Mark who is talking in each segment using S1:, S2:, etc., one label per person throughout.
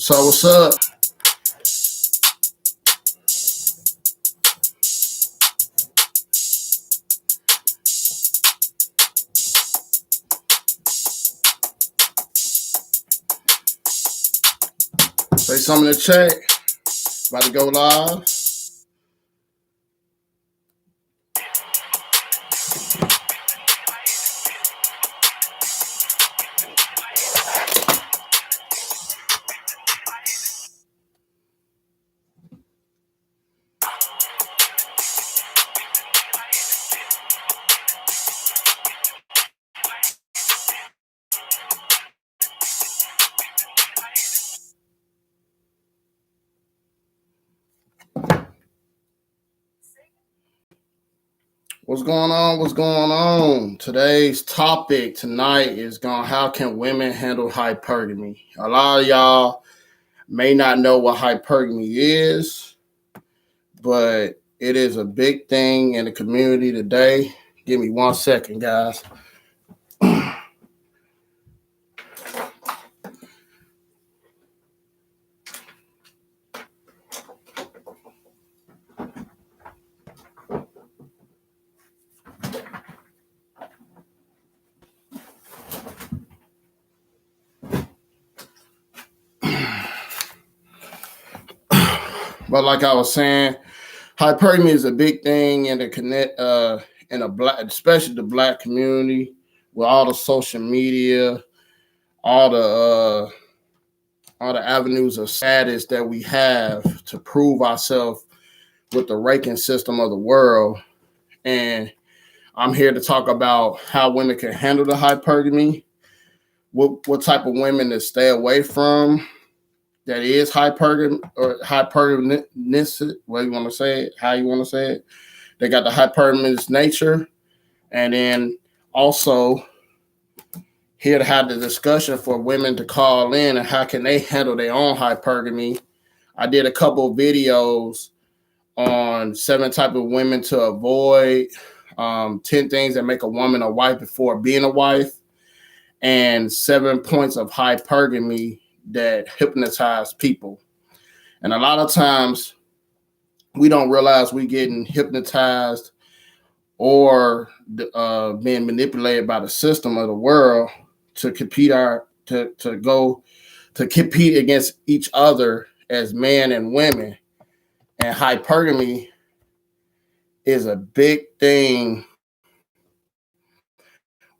S1: So what's up? Say something in the chat. About to go live. What's going on? What's going on? Today's topic tonight is how can women handle hypergamy? A lot of y'all may not know what hypergamy is, but it is a big thing in the community today. Give me 1 second, guys. But like I was saying, hypergamy is a big thing in especially the black community, with all the social media, all the avenues of status that we have to prove ourselves with the ranking system of the world. And I'm here to talk about how women can handle the hypergamy, what type of women to stay away from that is hypergamy or hypergamous, what you want to say it, how you want to say it. They got the hypergamous nature. And then also here to have the discussion for women to call in and how can they handle their own hypergamy. I did a couple of videos on 7 types of women to avoid, 10 things that make a woman a wife before being a wife, and 7 points of hypergamy that hypnotize people. And a lot of times we don't realize we're getting hypnotized or being manipulated by the system of the world to compete compete against each other as men and women. And hypergamy is a big thing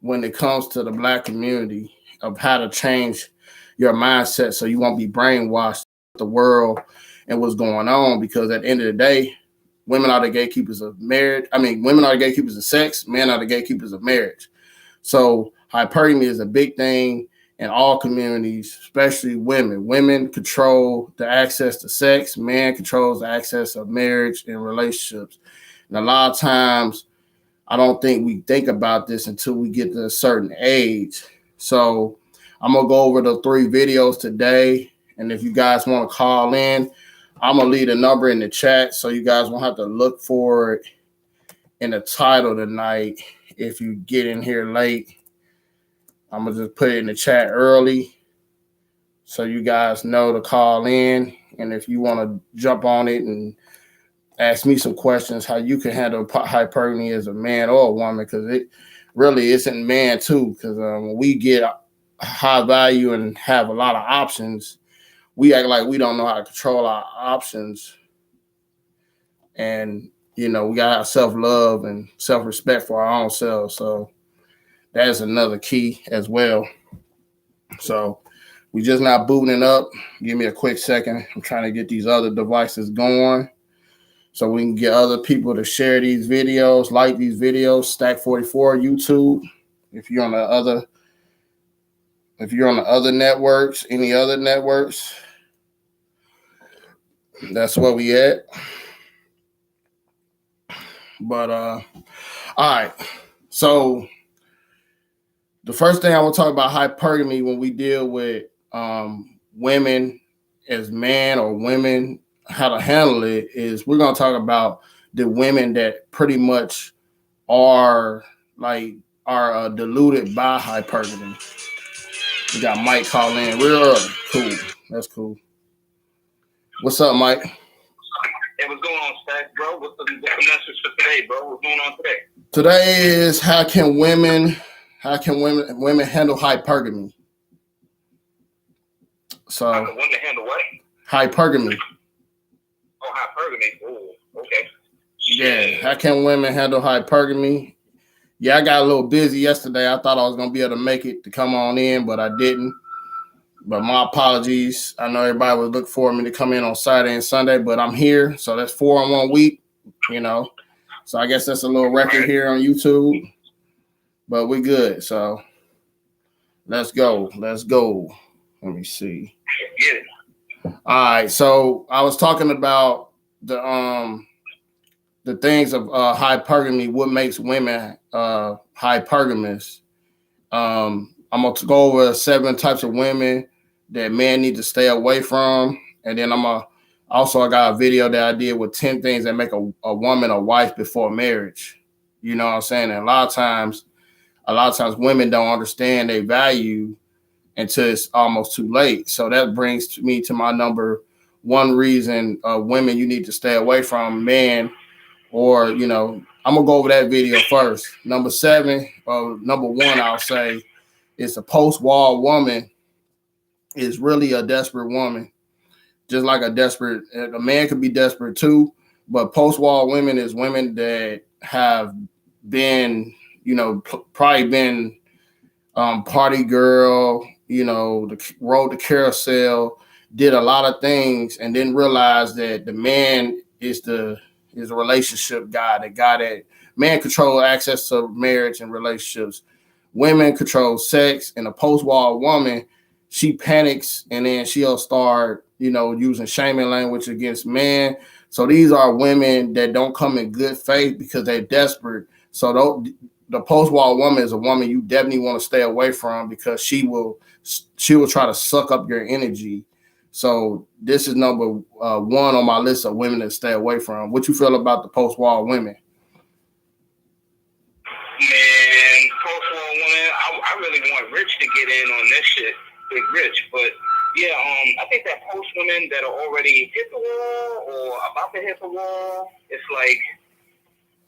S1: when it comes to the black community, of how to change your mindset so you won't be brainwashed with the world and what's going on. Because at the end of the day, women are the gatekeepers of marriage. Women are the gatekeepers of sex. Men are the gatekeepers of marriage. So hypergamy is a big thing in all communities, especially women. Women control the access to sex. Man controls the access of marriage and relationships. And a lot of times, I don't think we think about this until we get to a certain age. So I'm going to go over the 3 videos today. And if you guys want to call in, I'm going to leave a number in the chat so you guys won't have to look for it in the title tonight. If you get in here late, I'm going to just put it in the chat early so you guys know to call in. And if you want to jump on it and ask me some questions, how you can handle hypergamy as a man or a woman, because it really isn't man too. Because when we get high value and have a lot of options, we act like we don't know how to control our options. And, we got to have self-love and self-respect for our own selves. So that's another key as well. So we just not booting it up. Give me a quick second. I'm trying to get these other devices going so we can get other people to share these videos, like these videos. Stack 44 YouTube. If you're on the other networks, any other networks, that's where we at. But all right. So the first thing I want to talk about hypergamy when we deal with women as men or women, how to handle it, is we're going to talk about the women that pretty much are deluded by hypergamy. We got Mike calling in real early. Cool. That's cool. What's up, Mike?
S2: Hey, what's going on, Stack, bro? What's the message for today, bro? What's going on today?
S1: Today is how can women handle hypergamy?
S2: How
S1: So
S2: can women handle what?
S1: hypergamy.
S2: Oh, hypergamy. Ooh, okay.
S1: Yeah, how
S2: Shit.
S1: can women handle hypergamy? Yeah, I got a little busy yesterday. I thought I was gonna be able to make it to come on in, but I didn't. But my apologies. I know everybody would look for me to come in on Saturday and Sunday, but I'm here. So that's 4 in 1 week, you know. So I guess that's a little record
S2: Right.
S1: here on YouTube. But we good. So let's go. Let's go. Let me see.
S2: Get it.
S1: All right. So I was talking about the things of hypergamy, what makes women hypergamous. I'm gonna go over 7 types of women that men need to stay away from, and then I got a video that I did with 10 things that make a woman a wife before marriage. You know what I'm saying? And a lot of times women don't understand their value until it's almost too late. So that brings me to my number one reason women you need to stay away from men, or I'm gonna go over that video first. Number 7, number 1, I'll say is a post-wall woman is really a desperate woman. Just like a man could be desperate too, but post-wall women is women that have been, probably been party girl, rode the carousel, did a lot of things, and then realized that the man is a relationship guy. The guy that man control access to marriage and relationships. Women control sex, and a post-wall woman, she panics and then she'll start, using shaming language against men. So these are women that don't come in good faith because they're desperate. So the post-wall woman is a woman you definitely want to stay away from because she will try to suck up your energy. So this is number 1 on my list of women to stay away from. What you feel about the post-wall women?
S2: Man, post-war woman, I really want Rich to get in on this shit. Big Rich. But, yeah, I think that post women that are already hit the wall or about to hit the wall, it's like,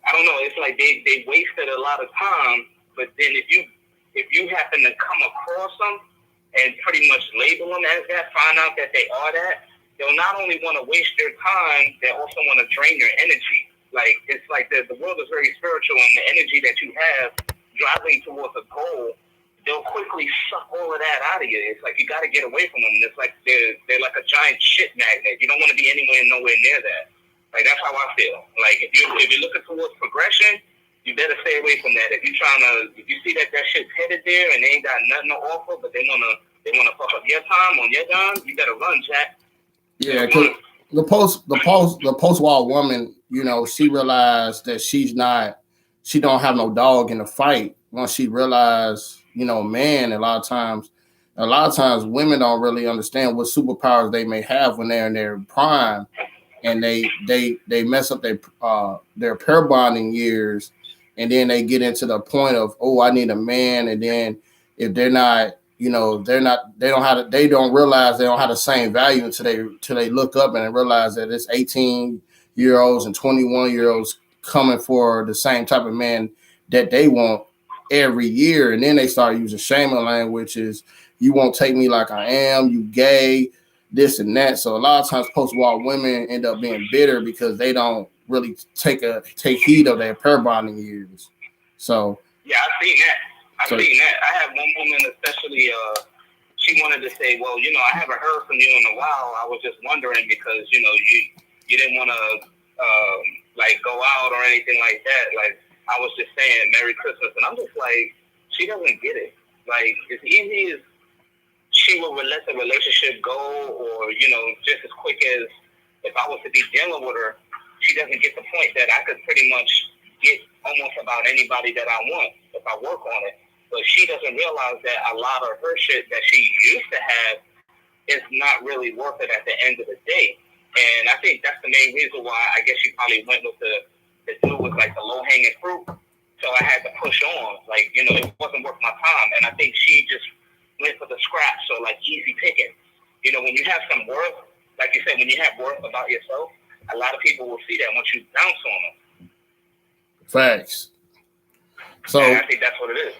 S2: I don't know, it's like they wasted a lot of time. But then if you happen to come across them and pretty much label them as that, find out that they are that, they'll not only want to waste your time, they also want to drain your energy. Like it's like the world is very spiritual, and the energy that you have driving towards a goal, they'll quickly suck all of that out of you. It's like you got to get away from them. It's like they're like a giant shit magnet. You don't want to be nowhere near that. Like that's how I feel. Like if you're looking towards progression, you better stay away from that. If you see that shit's headed there and they ain't got nothing to offer, but they wanna fuck up your time on your dime, you better run, Jack.
S1: Yeah, because the post wall woman, she realized that she don't have no dog in the fight. Once she realized, man, a lot of times women don't really understand what superpowers they may have when they're in their prime, and they mess up their pair bonding years, and then they get into the point of, oh, I need a man, and then if they're not, they don't realize they don't have the same value until they look up and realize that it's 18-year-olds and 21-year-olds coming for the same type of man that they want every year, and then they start using shaming language, is you won't take me like I am, you gay, this and that. So a lot of times post-war women end up being bitter because they don't really take heed of their pair bonding years. So
S2: yeah, I've seen that. I've
S1: so
S2: seen that. I have one woman especially. She wanted to say, well, I haven't heard from you in a while. I was just wondering because you didn't want to like go out or anything like that. Like I was just saying Merry Christmas, and I'm just like, she doesn't get it. Like as easy as she will let the relationship go, or just as quick as if I was to be dealing with her, she doesn't get the point that I could pretty much get almost about anybody that I want if I work on it. But she doesn't realize that a lot of her shit that she used to have is not really worth it at the end of the day. And I think that's the main reason why I guess she probably went with the dude with like the low hanging fruit. So I had to push on. Like, it wasn't worth my time. And I think she just went for the scraps, so like easy picking. When you have some worth, like you said, when you have worth about yourself, a lot of people will see that once you bounce on them.
S1: Facts. So
S2: and I think that's what it is.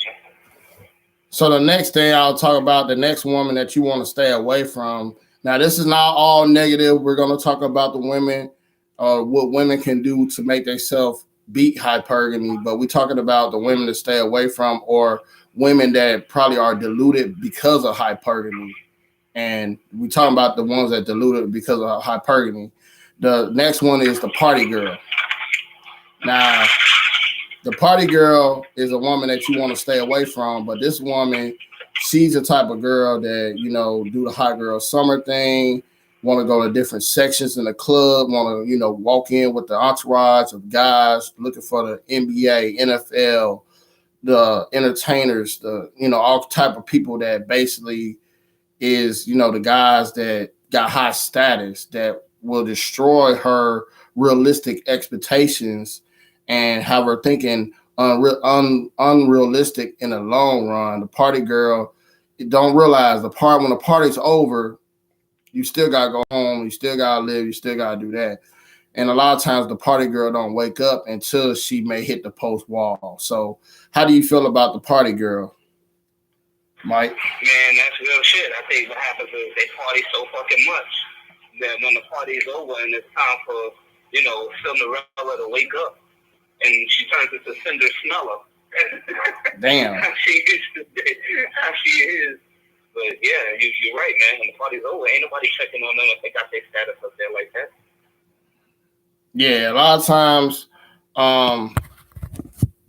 S1: So the next thing I'll talk about, the next woman that you want to stay away from. Now, this is not all negative. We're going to talk about the women, what women can do to make themselves beat hypergamy, but we're talking about the women to stay away from, or women that probably are deluded because of hypergamy. And we're talking about the ones that deluded because of hypergamy. The next one is the party girl. Now, the party girl is a woman that you want to stay away from, but this woman, she's the type of girl that, do the hot girl summer thing, want to go to different sections in the club, want to, walk in with the entourage of guys looking for the NBA, NFL, the entertainers, all type of people that basically is, the guys that got high status that will destroy her realistic expectations and have her thinking unrealistic in the long run. The party girl don't realize when the party's over, you still gotta go home, you still gotta live, you still gotta do that. And a lot of times the party girl don't wake up until she may hit the post wall. So how do you feel about the party girl, Mike?
S2: Man, that's real shit. I think what happens is they party so fucking much that when the party's over and it's time for, Cinderella to wake up, and she turns into Cinder Smeller.
S1: Damn.
S2: How she is. But yeah, you're right, man. When the party's over, ain't nobody checking on them if they got their status up there like that.
S1: Yeah, a lot of times,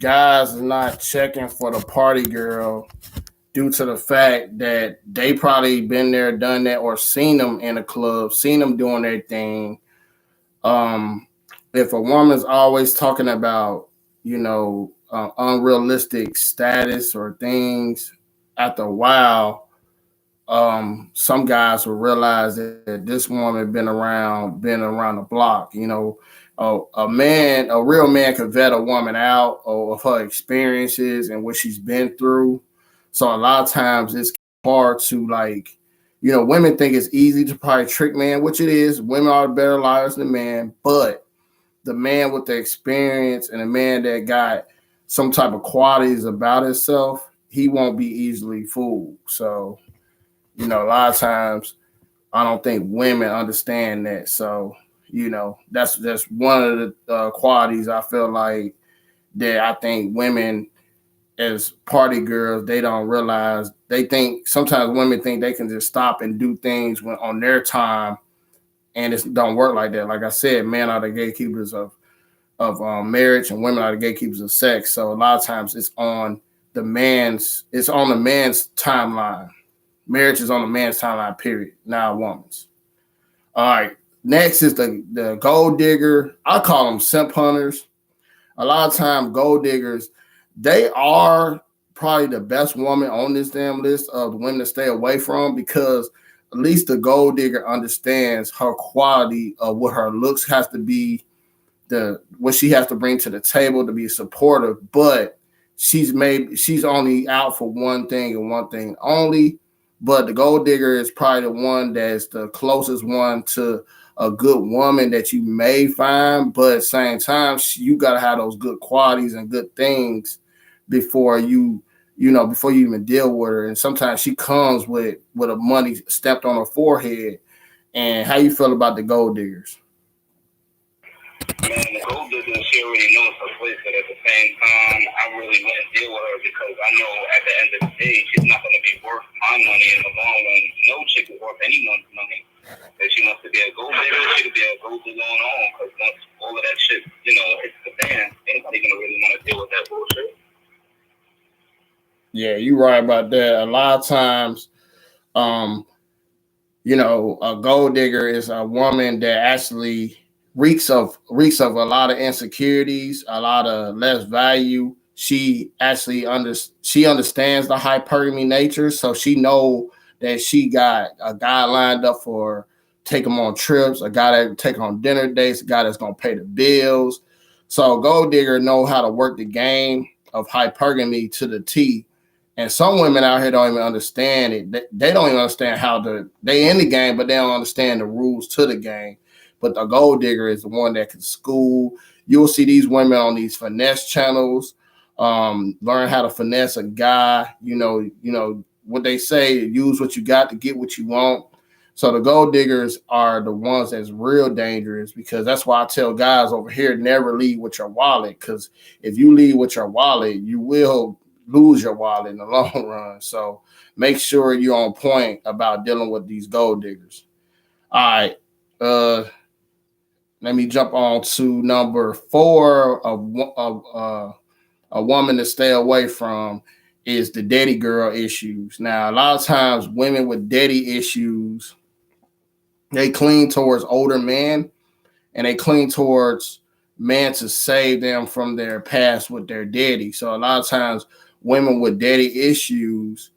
S1: guys are not checking for the party girl due to the fact that they probably been there, done that, or seen them in a club, seen them doing their thing. If a woman's always talking about, unrealistic status or things, after a while, some guys will realize that this woman been around the block. A real man could vet a woman out of her experiences and what she's been through. So a lot of times it's hard to women think it's easy to probably trick man, which it is. Women are better liars than men, but the man with the experience and the man that got some type of qualities about himself, he won't be easily fooled. So, a lot of times I don't think women understand that. So, that's one of the qualities I feel like that I think women as party girls, they don't realize. They think sometimes women think they can just stop and do things on their time, and it don't work like that. Like I said, men are the gatekeepers of marriage, and women are the gatekeepers of sex. So a lot of times it's on the man's timeline. Marriage is on the man's timeline, period, not a woman's. All right. Next is the gold digger. I call them simp hunters. A lot of times, gold diggers, they are probably the best woman on this damn list of women to stay away from, because at least the gold digger understands her quality of what her looks has to be, what she has to bring to the table to be supportive, but she's only out for one thing and one thing only. But the gold digger is probably the one that's the closest one to a good woman that you may find, but at the same time, you gotta have those good qualities and good things before you even deal with her. And sometimes she comes with a money stepped on her forehead. And how you feel about the gold diggers?
S2: Man, the gold digger, she already knows her place, but at the same time, I really wouldn't deal with her because I know at the end of the day, she's not going to be worth my money in the long run. No chick is worth anyone's money. If she wants to be a gold digger, she could be a gold digger on her own, because once all of that shit, hits the fan, anybody going to really want to deal with that bullshit.
S1: Yeah, you're right about that. A lot of times, a gold digger is a woman that actually reeks of a lot of insecurities, a lot of less value. She actually understands the hypergamy nature, so she know that she got a guy lined up for take them on trips, a guy that take on dinner dates, a guy that's gonna pay the bills. So gold digger know how to work the game of hypergamy to the T, And some women out here don't even understand it. They don't even understand how they in the game, but they don't understand the rules to the game. But the gold digger is the one that can school. You'll see these women on these finesse channels, learn how to finesse a guy. What they say: use what you got to get what you want. So the gold diggers are the ones that's real dangerous, because that's why I tell guys over here, never lead with your wallet, because if you lead with your wallet, you will lose your wallet in the long run. So make sure you're on point about dealing with these gold diggers. All right. Let me jump on to number 4 of a woman to stay away from is the daddy girl issues. Now, a lot of times women with daddy issues, they cling towards older men, and they cling towards men to save them from their past with their daddy. So a lot of times women with daddy issues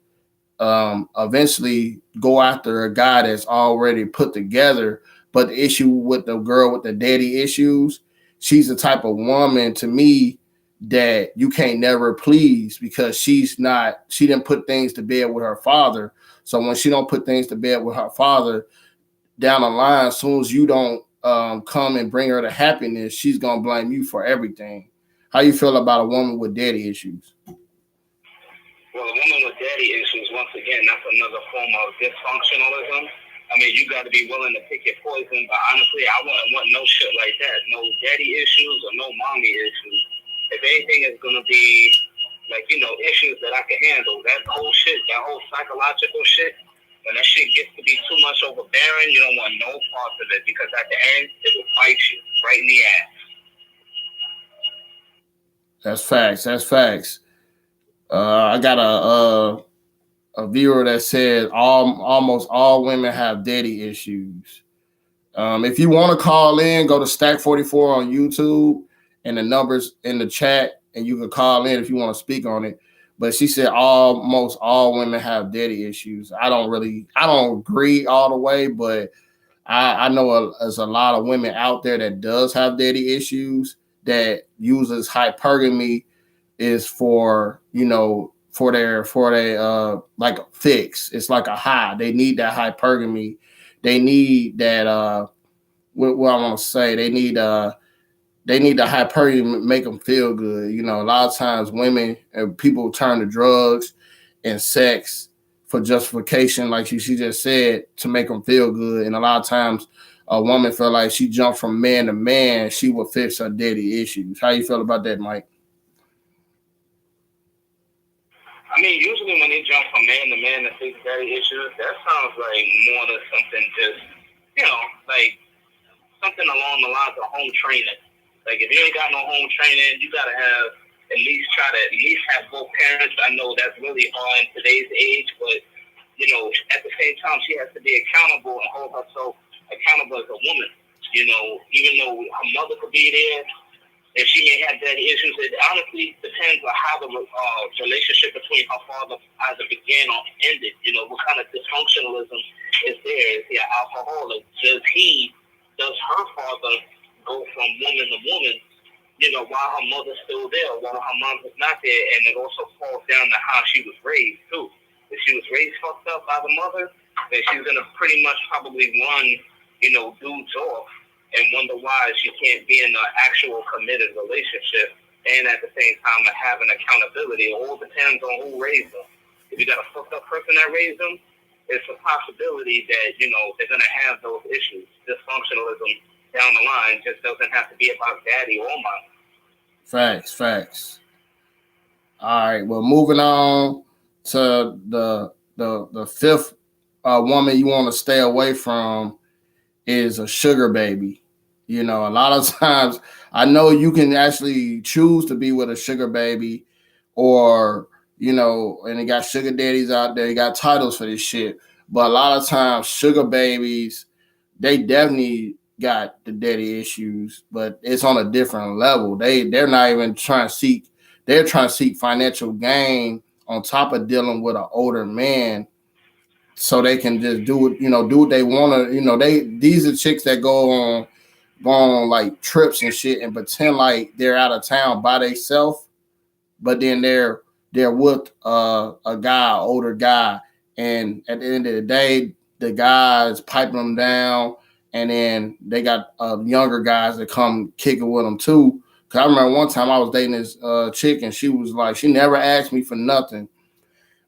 S1: eventually go after a guy that's already put together. But the issue with the girl with the daddy issues, she's the type of woman to me that you can't never please, because she didn't put things to bed with her father. So when she don't put things to bed with her father, down the line, as soon as you don't come and bring her to happiness, she's gonna blame you for everything. How you feel about a woman with daddy issues?
S2: Well, a woman with daddy issues, once again, that's another form of dysfunctionalism. I mean, you got to be willing to pick your poison, but honestly, I wouldn't want no shit like that. No daddy issues or no mommy issues. If anything is going to be, like, issues that I can handle, that whole shit, that whole psychological shit, when that shit gets to be too much overbearing, you don't want no parts of it, because at the end, it will bite you right in the ass.
S1: That's facts. That's facts. I got a viewer that said almost all women have daddy issues. If you want to call in, go to Stack 44 on YouTube, and the numbers in the chat, and you can call in if you want to speak on it. But she said almost all women have daddy issues. I don't agree all the way, but I know there's a lot of women out there that does have daddy issues, that uses hypergamy is for for their like a fix. It's like a high. They need that hypergamy. They need that what I want to say. They need the hypergamy make them feel good. A lot of times women and people turn to drugs and sex for justification, like she just said, to make them feel good. And a lot of times a woman feel like she jumped from man to man, she will fix her daddy issues. How you feel about that, Mike?
S2: I mean, usually when they jump from man to man to fix daddy issues, that sounds like more than something just, like something along the lines of home training. Like, if you ain't got no home training, you got to try to at least have both parents. I know that's really hard in today's age, but, at the same time, she has to be accountable and hold herself accountable as a woman. Even though her mother could be there, and she may have daddy issues, it honestly depends on how the relationship between her father either began or ended. What kind of dysfunctionalism is there? Is he an alcoholic? Does her father go from woman to woman, while her mother's still there, while her mom is not there? And it also falls down to how she was raised, too. If she was raised fucked up by the mother, then she's going to pretty much probably run, dudes off and wonder why she can't be in an actual committed relationship, and at the same time having accountability. It all depends on who raised them. If you got a fucked up person that raised them, it's a possibility that, they're going to have those issues. Dysfunctionalism down the line just doesn't have to be about daddy or mom.
S1: Facts. All right, well, moving on to the fifth woman you want to stay away from is a sugar baby. A lot of times I know you can actually choose to be with a sugar baby, or, and they got sugar daddies out there, you got titles for this shit. But a lot of times sugar babies, they definitely got the daddy issues, but it's on a different level. They're not even trying to seek, they're trying to seek financial gain on top of dealing with an older man, so they can just do what they want to. These are chicks that go on like trips and shit and pretend like they're out of town by themselves, but then they're they're with a guy, older guy, and at the end of the day, the guy is piping them down, and then they got younger guys that come kicking with them too. Cause I remember one time I was dating this chick, and she was like, she never asked me for nothing.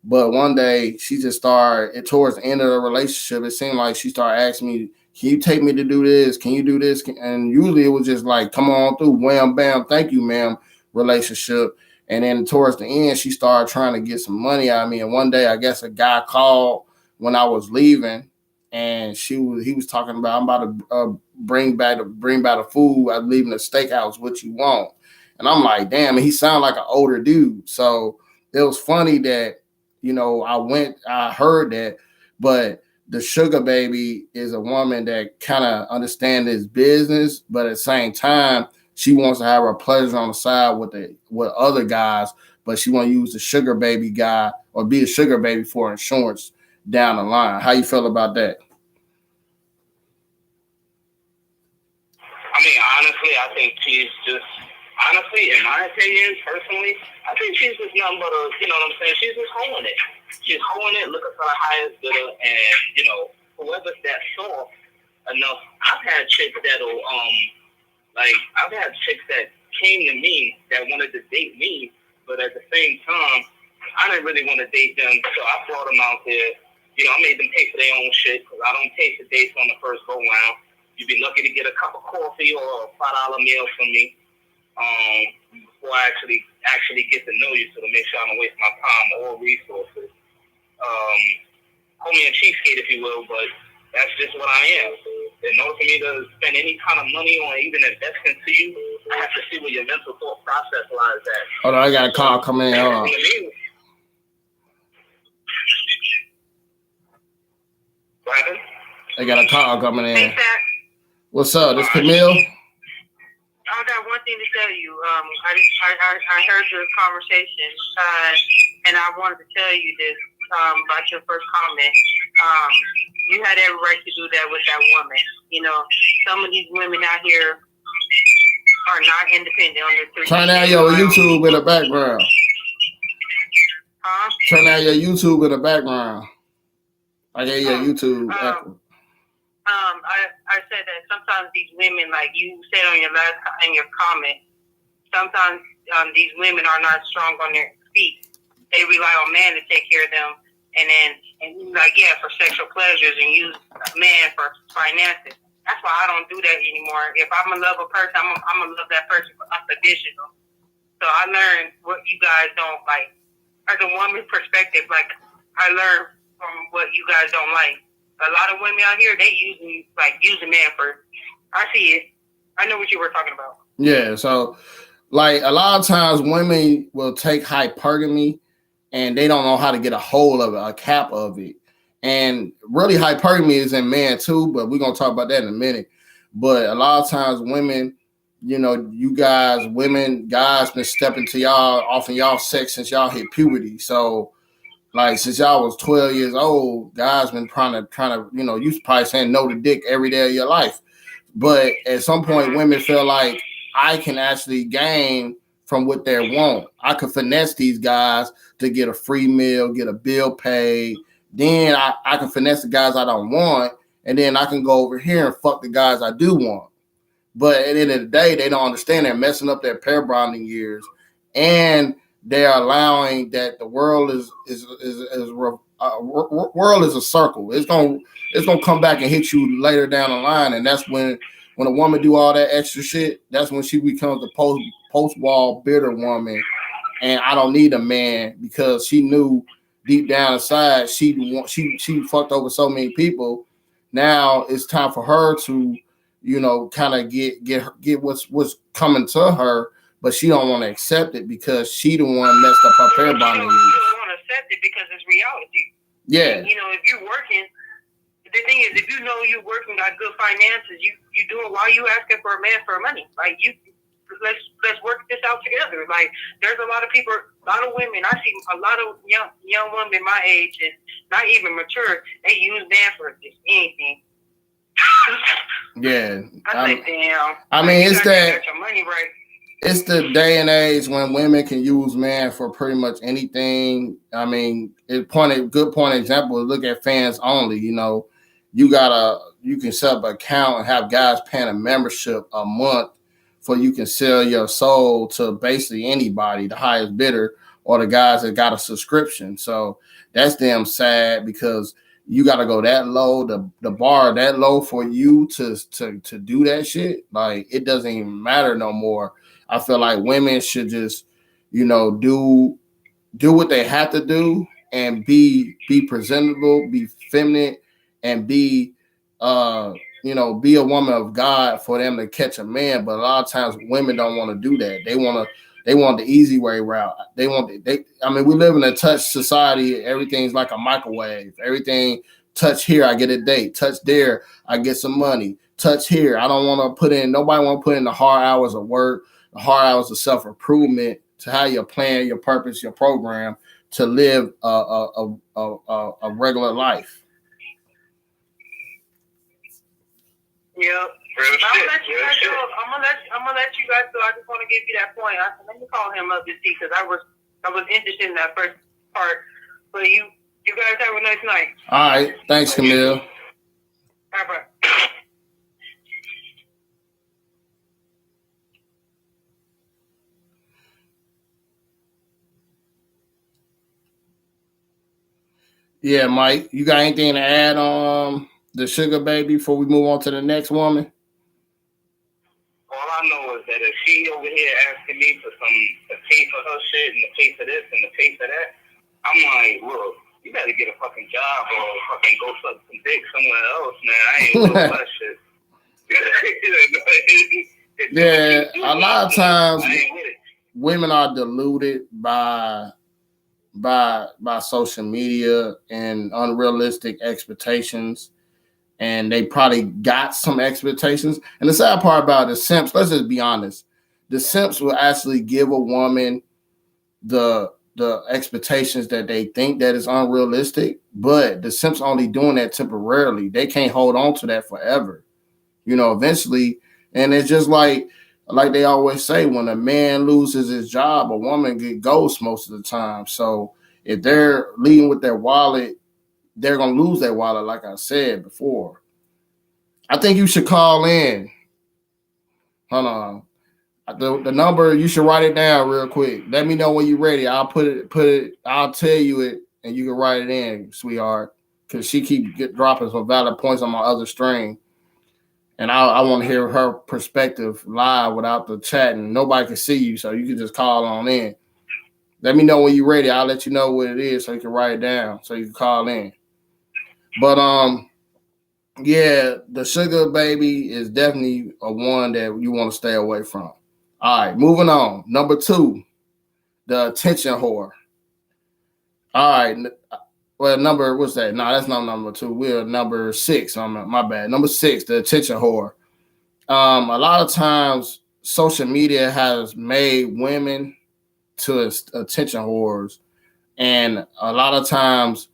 S1: But one day she just started towards the end of the relationship. It seemed like she started asking me, "Can you take me to do this? Can you do this?" And usually it was just like, "Come on through, wham, bam, thank you, ma'am." Relationship. And then towards the end, she started trying to get some money out of me. And one day, I guess a guy called when I was leaving, and he was talking about, "I'm about to bring back the food. I'm leaving the steakhouse. What you want?" And I'm like, "Damn!" And he sounded like an older dude. So it was funny that I heard that, but the sugar baby is a woman that kind of understands this business, but at the same time, she wants to have her pleasure on the side with other guys, but she want to use the sugar baby guy or be a sugar baby for insurance down the line. How you feel about that?
S2: I mean, honestly, I think she's just, honestly, in my opinion, personally, I think she's just nothing but a, you know what I'm saying? She's just holding it. She's holding it, looking for the highest bidder, and, whoever's that soft enough. I've had chicks I've had chicks that came to me that wanted to date me, but at the same time, I didn't really want to date them, so I brought them out there. I made them pay for their own shit because I don't pay for dates on the first go round. You'd be lucky to get a cup of coffee or a $5 meal from me before I actually get to know you, so to make sure I don't waste my time or resources. Call me a cheapskate, if you will, but that's just what I am. In order for me to spend any kind of money on even investing to you, I have to see where your mental thought process lies at.
S1: Hold on, I got a call coming in. Hold on.
S2: What happened?
S1: I got a call coming in.
S3: Hey, Zach.
S1: What's up? This Camille?
S3: I got one thing to tell you. I heard your conversation, and I wanted to tell you this about your first comment. You had every right to do that with that woman. Some of these women out here are not independent on their 3.
S1: Turn down your YouTube in the background.
S3: Huh?
S1: Turn down your YouTube in the background. I hear your YouTube echo.
S3: I said that sometimes these women, like you said in your comment, sometimes these women are not strong on their feet. They rely on man to take care of them, and for sexual pleasures, and use man for finances. That's why I don't do that anymore. If I'm gonna love a person, I'm gonna love that person unconditional. So I learned what you guys don't like. As a woman's perspective, like I learned from what you guys don't like. A lot of women out here, they use a man for. I see it. I know what you were talking about.
S1: Yeah, so like a lot of times women will take hypergamy and they don't know how to get a hold of it, a cap of it. And really hypergamy is in men too, but we're gonna talk about that in a minute. But a lot of times women, guys been stepping to y'all offering y'all sex since y'all hit puberty. So like since y'all was 12 years old, guys been trying to, you probably saying no to dick every day of your life. But at some point, women feel like I can actually gain from what they want. I could finesse these guys to get a free meal, get a bill paid. Then I can finesse the guys I don't want, and then I can go over here and fuck the guys I do want. But at the end of the day, they don't understand they're messing up their pair bonding years, and they're allowing that the world world is a circle. It's gonna come back and hit you later down the line, and that's when a woman do all that extra shit. That's when she becomes the post wall bitter woman, and I don't need a man because she knew deep down inside she fucked over so many people. Now it's time for her to kind of get what's coming to her. But she don't want to accept it because she the one messed up her pair bonding.
S3: You don't want to accept it because it's reality.
S1: Yeah.
S3: If you're working, the thing is, if you know you're working, got good finances, you do it while you asking for a man for money. Like let's work this out together. Like there's a lot of people, a lot of women. I see a lot of young women my age and not even mature. They use man for just anything.
S1: Yeah.
S3: I say, damn.
S1: I mean, it's that.
S3: Get your money right.
S1: it's the day and age when women can use man for pretty much anything. I mean, good point example. Look at fans only. You know, you can set up an account and have guys paying a membership a month for you can sell your soul to basically anybody, the highest bidder, or the guys that got a subscription. So that's damn sad because you got to go that low, the bar that low for you to do that shit. Like it doesn't even matter no more. I feel like women should just, do what they have to do and be presentable, be feminine, and be a woman of God for them to catch a man. But a lot of times women don't want to do that. They want the easy way route. I mean, we live in a touch society. Everything's like a microwave. Everything touch here, I get a date. Touch there, I get some money. Touch here, I don't want to put in. Nobody want to put in the hard hours of work, the hard hours of self improvement, to how you plan your purpose, your program to live a regular life.
S3: Yep. I'm gonna let you guys go. I'm gonna let you guys go. I just want to give you that point. Let me call him up to see because I was interested in that first part. But you guys have a nice night.
S1: All right. Thanks, Camille.
S3: Bye bye.
S1: Yeah, Mike, you got anything to add on the sugar baby before we move on to the next woman?
S2: All I know is that if she over here asking me to pay for her shit and to pay for this and to pay for that, I'm like, look, you better get a fucking job or fucking go suck some dick somewhere else, man. I ain't doing that shit.
S1: Yeah, a lot of times women are deluded by social media and unrealistic expectations, and they probably got some expectations. And the sad part about the simps, let's just be honest, the simps will actually give a woman the expectations that they think that is unrealistic, but the simps only doing that temporarily. They can't hold on to that forever, eventually. And it's just like they always say, when a man loses his job, a woman get ghost most of the time. So if they're leading with their wallet, they're gonna lose their wallet, like I said before. I think you should call in. Hold on. The number, you should write it down real quick. Let me know when you're ready. I'll put it, I'll tell you it, and you can write it in, sweetheart. Because she keep dropping some valid points on my other string. And I want to hear her perspective live without the chatting. Nobody can see you, so you can just call on in. Let me know when you're ready. I'll let you know what it is so you can write it down so you can call in. But yeah, the sugar baby is definitely a one that you want to stay away from. All right, moving on. Number 2, the attention whore. All right. Well, what's that? No, that's not number 2. We're number 6. My bad. Number 6, the attention whore. A lot of times social media has made women to attention whores. And a lot of times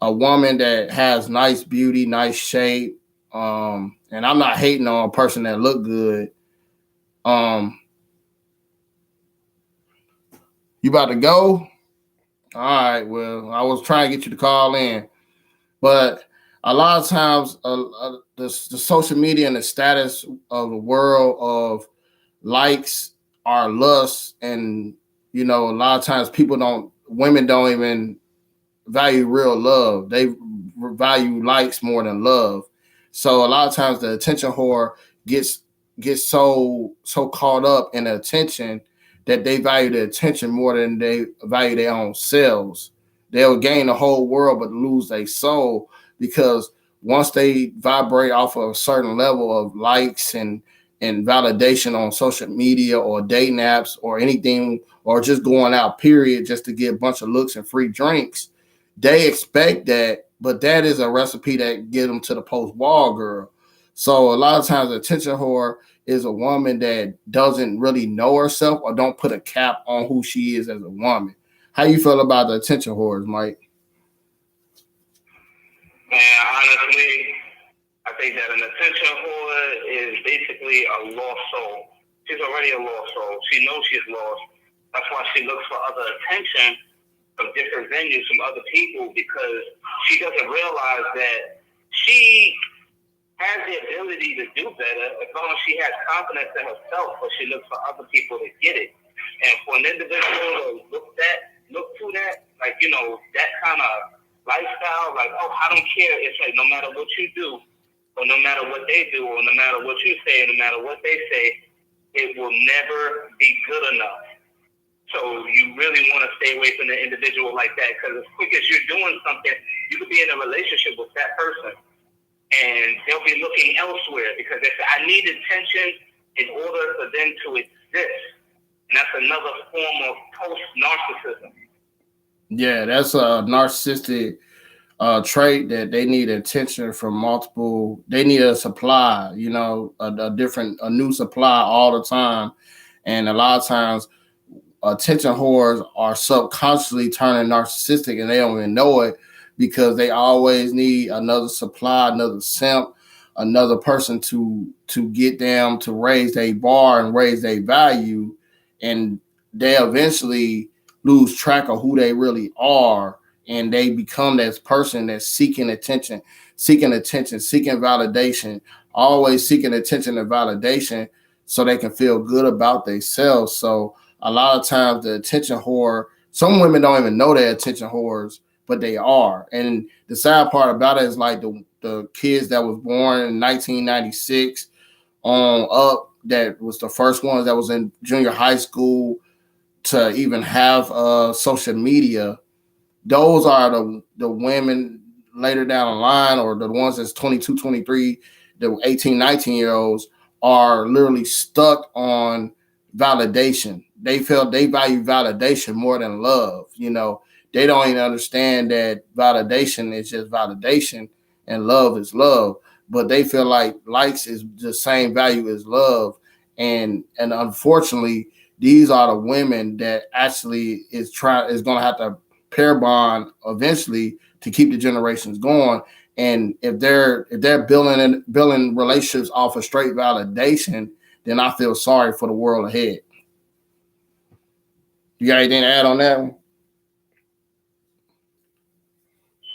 S1: a woman that has nice beauty, nice shape, and I'm not hating on a person that look good. You about to go? All right. Well, I was trying to get you to call in, but a lot of times the social media and the status of the world of likes are lust, and a lot of times women don't even value real love. They value likes more than love. So a lot of times the attention whore gets so caught up in the attention that they value the attention more than they value their own selves. They'll gain the whole world but lose their soul, because once they vibrate off of a certain level of likes and validation on social media or dating apps or anything, or just going out, period, just to get a bunch of looks and free drinks, they expect that, but that is a recipe that get them to the post-ball girl. So a lot of times, the attention whore is a woman that doesn't really know herself or don't put a cap on who she is as a woman. How you feel about the attention whores, Mike?
S2: Man, honestly, I think that an attention whore is basically a lost soul. She's already a lost soul. She knows she's lost. That's why she looks for other attention from different venues, from other people, because she doesn't realize that she has the ability to do better as long as she has confidence in herself, but she looks for other people to get it. And for an individual to look to that, like, that kind of lifestyle, like, oh, I don't care. It's like no matter what you do, or no matter what they do, or no matter what you say, no matter what they say, it will never be good enough. So you really want to stay away from the individual like that, because as quick as you're doing something, you could be in a relationship with that person, and they'll be looking elsewhere because they say, I need attention in order for them to exist. And that's another form of post-narcissism.
S1: Yeah, that's a narcissistic trait, that they need attention from multiple. They need a supply, a new supply all the time, and a lot of times attention whores are subconsciously turning narcissistic, and they don't even know it because they always need another supply, another simp, another person to get them to raise their bar and raise their value, and they eventually lose track of who they really are, and they become this person that's seeking attention, seeking validation, always seeking attention and validation so they can feel good about themselves. So a lot of times the attention whore, some women don't even know they're attention whores, but they are. And the sad part about it is like the kids that was born in 1996 on up, that was the first ones that was in junior high school to even have social media. Those are the women later down the line, or the ones that's 22, 23, the 18, 19-year olds are literally stuck on validation. They feel they value validation more than love. They don't even understand that validation is just validation and love is love. But they feel like likes is the same value as love. And unfortunately, these are the women that actually is going to have to pair bond eventually to keep the generations going. And if they're building relationships off of straight validation, then I feel sorry for the world ahead. You got anything to add on that one?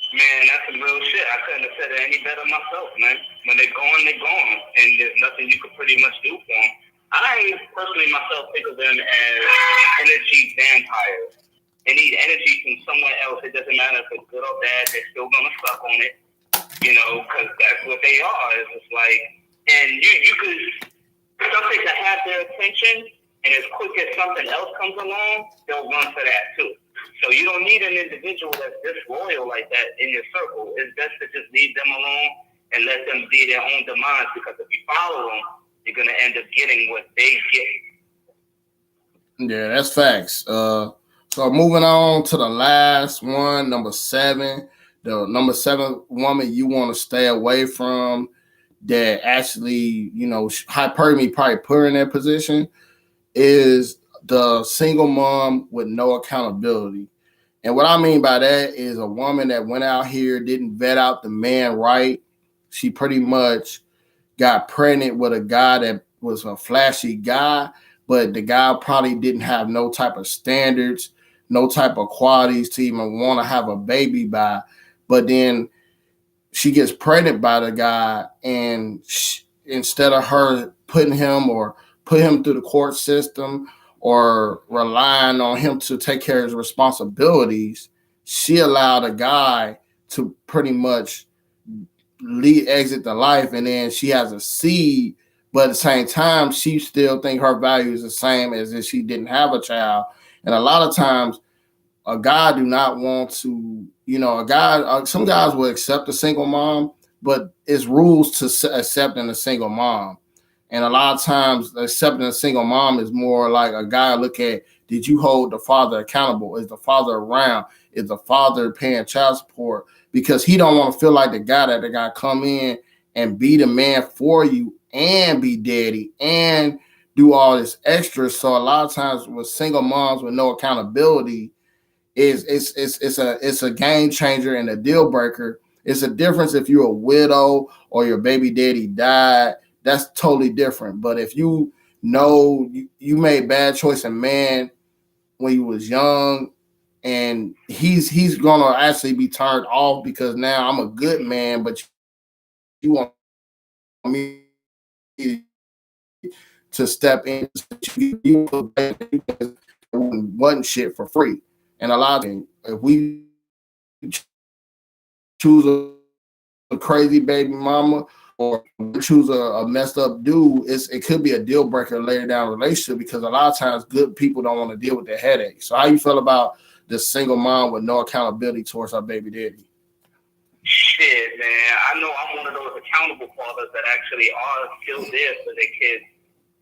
S2: Man, that's some real shit. I couldn't have said it any better myself, man. When they're gone, and there's nothing you could pretty much do for them. I personally myself think of them as energy vampires. They need energy from somewhere else. It doesn't matter if it's good or bad. They're still gonna suck on it, because that's what they are. It's just like, and you could something to have their attention, and as quick as something else comes along, they'll run for that too. So you don't need an individual that's disloyal like that in your circle. It's best to just leave them alone and let them be their own demise, because if you follow them, you're going to end up getting what they get.
S1: Yeah, that's facts. So moving on to the last one, number 7. The number 7 woman you want to stay away from, that actually, hypergamy probably put her in that position, is the single mom with no accountability. And what I mean by that is a woman that went out here, didn't vet out the man right. She pretty much got pregnant with a guy that was a flashy guy, but the guy probably didn't have no type of standards, no type of qualities to even want to have a baby by. But then she gets pregnant by the guy, and instead of her put him through the court system or relying on him to take care of his responsibilities, she allowed a guy to pretty much exit the life, and then she has a seed, but at the same time, she still think her value is the same as if she didn't have a child. And a lot of times, a guy do not want to, some guys will accept a single mom, but it's rules to accepting a single mom. And a lot of times, accepting a single mom is more like a guy look at, did you hold the father accountable? Is the father around? Is the father paying child support? Because he don't want to feel like the guy come in and be the man for you and be daddy and do all this extra. So a lot of times with single moms with no accountability, it's a game changer and a deal breaker. It's a difference if you're a widow or your baby daddy died. That's totally different. But if you no, you made bad choice in man when you was young, and he's gonna actually be turned off because now I'm a good man, but you want me to step in, you wasn't shit for free. And a lot of if we choose a crazy baby mama or choose a messed up dude, it could be a deal breaker later down the relationship because a lot of times good people don't want to deal with the headache. So how you feel about the single mom with no accountability towards her baby daddy?
S2: Shit, man. I know I'm one of those accountable fathers that actually are still there for their kids.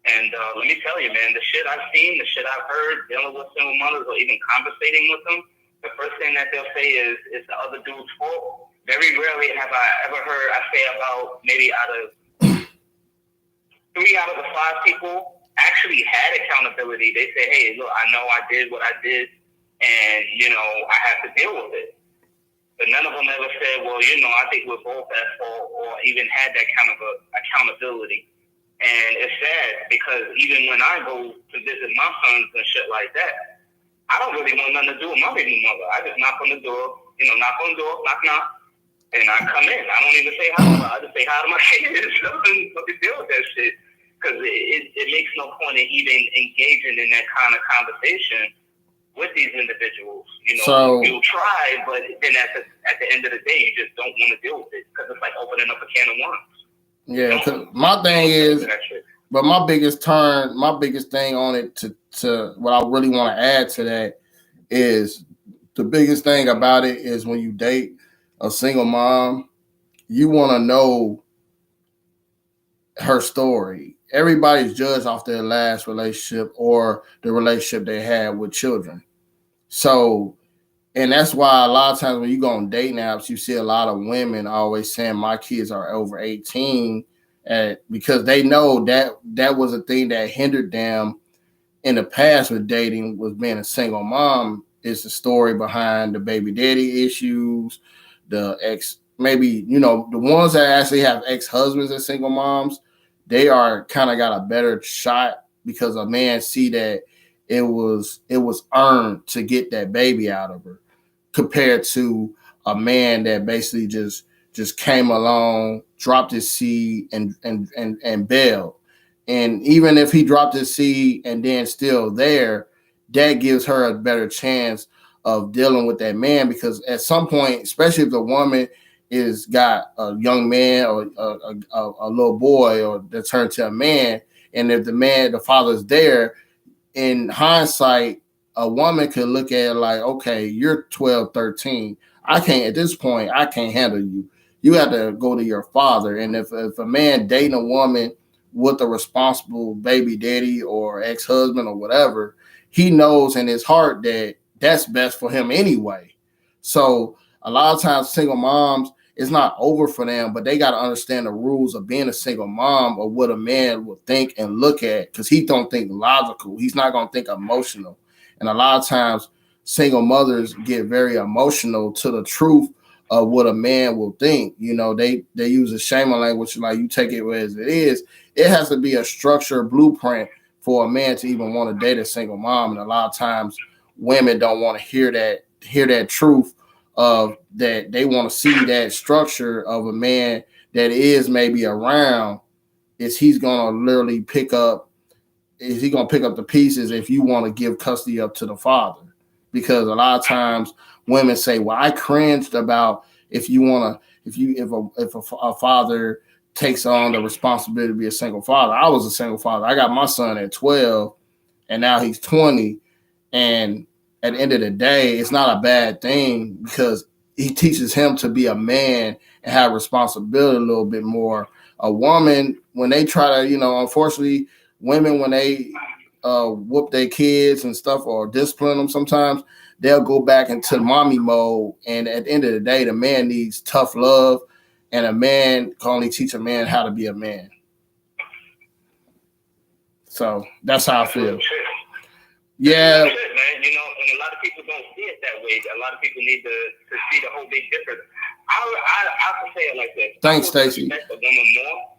S2: And let me tell you, man, the shit I've seen, the shit I've heard dealing with single mothers or even conversating with them, the first thing that they'll say is it's the other dude's fault. Very rarely have I ever heard I say about maybe out of 3 out of the 5 people actually had accountability. They say, hey, look, I know I did what I did, and, you know, I have to deal with it. But none of them ever said, well, you know, I think we're both at fault or even had that kind of accountability. And it's sad because even when I go to visit my sons and shit like that, I don't really want nothing to do with my baby mother. I just knock on the door, you know, knock on the door, knock, knock, and I come in. I don't even say hi to her. I just say hi to my kids and deal with that shit. Because it makes no point in even engaging in that kind of conversation with these individuals. You know, so, you'll try, but then at the end of the day, you just don't want to deal with it because it's like opening up a can of worms.
S1: Yeah, cause my thing is, but my biggest thing on it to what I really want to add to that is the biggest thing about it is when you date a single mom, you want to know her story. Everybody's judged off their last relationship or the relationship they had with children. So, and that's why a lot of times when you go on dating apps, you see a lot of women always saying my kids are over 18 because they know that was a thing that hindered them in the past with dating was being a single mom. Is the story behind the baby daddy issues, the ex, maybe, you know, the ones that actually have ex-husbands as single moms, they are kind of got a better shot because a man see that it was earned to get that baby out of her compared to a man that basically just came along, dropped his seed and bailed. And even if he dropped his seed and then still there, that gives her a better chance of dealing with that man because at some point, especially if the woman is got a young man or a little boy or that turned to a man, and if the father's there, in hindsight, a woman could look at it like, okay, you're 12, 13. At this point, I can't handle you. You have to go to your father. And if a man dating a woman with a responsible baby daddy or ex-husband or whatever, he knows in his heart that that's best for him anyway. So a lot of times single moms, it's not over for them, but they got to understand the rules of being a single mom or what a man will think and look at because he don't think logical. He's not going to think emotional. And a lot of times single mothers get very emotional to the truth of what a man will think. You know, they use a shaming language, like you take it as it is. It has to be a structured blueprint for a man to even want to date a single mom. And a lot of times women don't want to hear that truth of that. They want to see that structure of a man that is maybe around. Is he's going to literally pick up the pieces if you want to give custody up to the father? Because a lot of times women say, well, I cringed about if a father takes on the responsibility to be a single father. I was a single father. I got my son at 12 and now he's 20. And at the end of the day, it's not a bad thing because he teaches him to be a man and have responsibility a little bit more. A woman, when they try to, unfortunately, women, when they whoop their kids and stuff or discipline them sometimes, they'll go back into mommy mode. And at the end of the day, the man needs tough love, and a man can only teach a man how to be a man. So that's how I feel. Yeah.
S2: That's it, man. And a lot of people don't see it that way. A lot of people need to see the whole big difference. I can say it like this.
S1: Thanks, Stacey.
S2: Respect a woman more.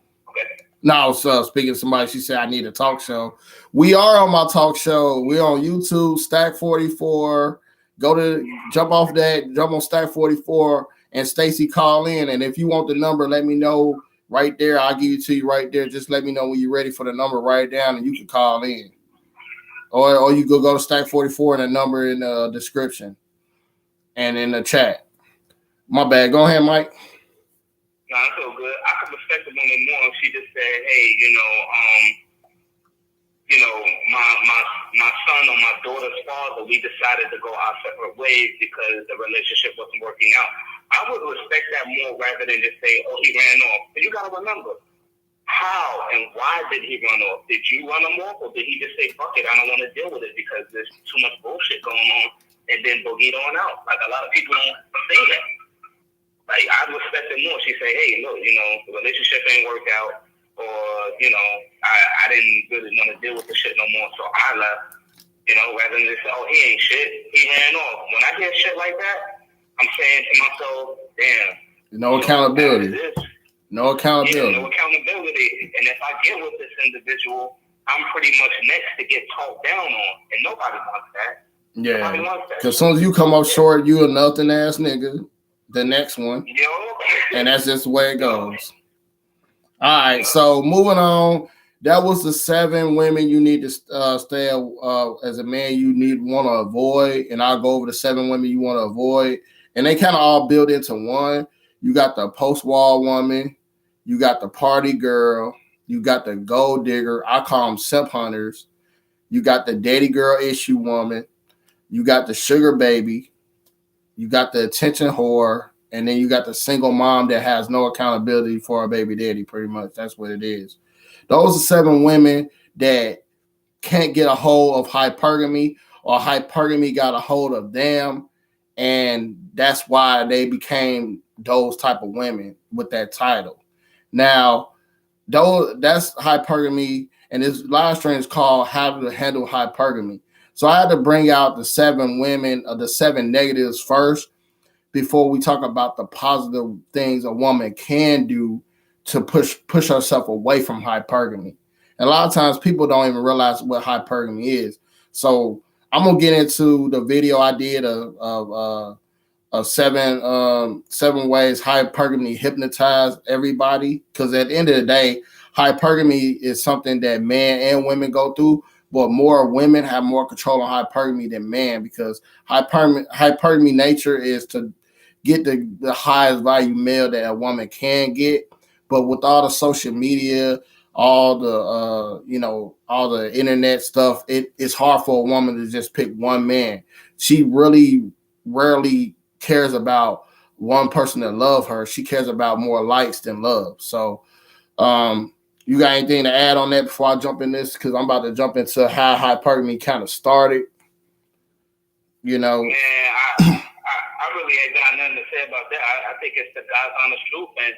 S1: No, I was speaking to somebody. She said I need a talk show. We are on my talk show. We're on YouTube, Stack 44. Jump on Stack 44, and Stacy call in. And if you want the number, let me know right there. I'll give it to you right there. Just let me know when you're ready for the number. Write it down, and you can call in. Or you go to Stack 44 and the number in the description and in the chat. My bad. Go ahead, Mike.
S2: No, I feel good. I could respect a woman more if she just said, "Hey, my son or my daughter's father, we decided to go our separate ways because the relationship wasn't working out." I would respect that more rather than just say, "Oh, he ran off." But you got to remember, how and why did he run off? Did you run him off, or did he just say, "Fuck it, I don't want to deal with it because there's too much bullshit going on," and then boogied on out? Like, a lot of people don't say that. Like, I respect it more. She say, "Hey, look, the relationship ain't worked out, or, I didn't really want to deal with the shit no more, so I left." Rather than just say, "Oh, he ain't shit, he ran off." When I hear shit like that, I'm saying to myself, damn.
S1: No accountability. No accountability.
S2: Yeah, no accountability. And if I get with this individual, I'm pretty much next to get talked down on, and nobody wants that.
S1: Yeah, because as soon as you come up short, you a nothing ass nigga. The next one, and that's just the way it goes. All right, so moving on. That was the 7 women you need to stay as a man. You want to avoid, and I'll go over the 7 women you want to avoid, and they kind of all build into one. You got the post-wall woman, you got the party girl, you got the gold digger. I call them simp hunters. You got the daddy girl issue woman. You got the sugar baby. You got the attention whore, and then you got the single mom that has no accountability for her baby daddy, pretty much. That's what it is. Those are 7 women that can't get a hold of hypergamy, or hypergamy got a hold of them, and that's why they became those type of women with that title. Now, that's hypergamy, and this live stream is called How to Handle Hypergamy. So I had to bring out the 7 women, or the 7 negatives first, before we talk about the positive things a woman can do to push herself away from hypergamy. And a lot of times people don't even realize what hypergamy is. So I'm gonna get into the video I did of 7 ways hypergamy hypnotized everybody. Because at the end of the day, hypergamy is something that men and women go through. But more women have more control on hypergamy than men, because hypergamy nature is to get the highest value male that a woman can get. But with all the social media, all the internet stuff, it's hard for a woman to just pick one man. She really rarely cares about one person that love her. She cares about more likes than love. So you got anything to add on that before I jump in this? Because I'm about to jump into how hypergamy kind of started.
S2: Man, I really ain't got nothing to say about that. I think it's the God's honest truth. And,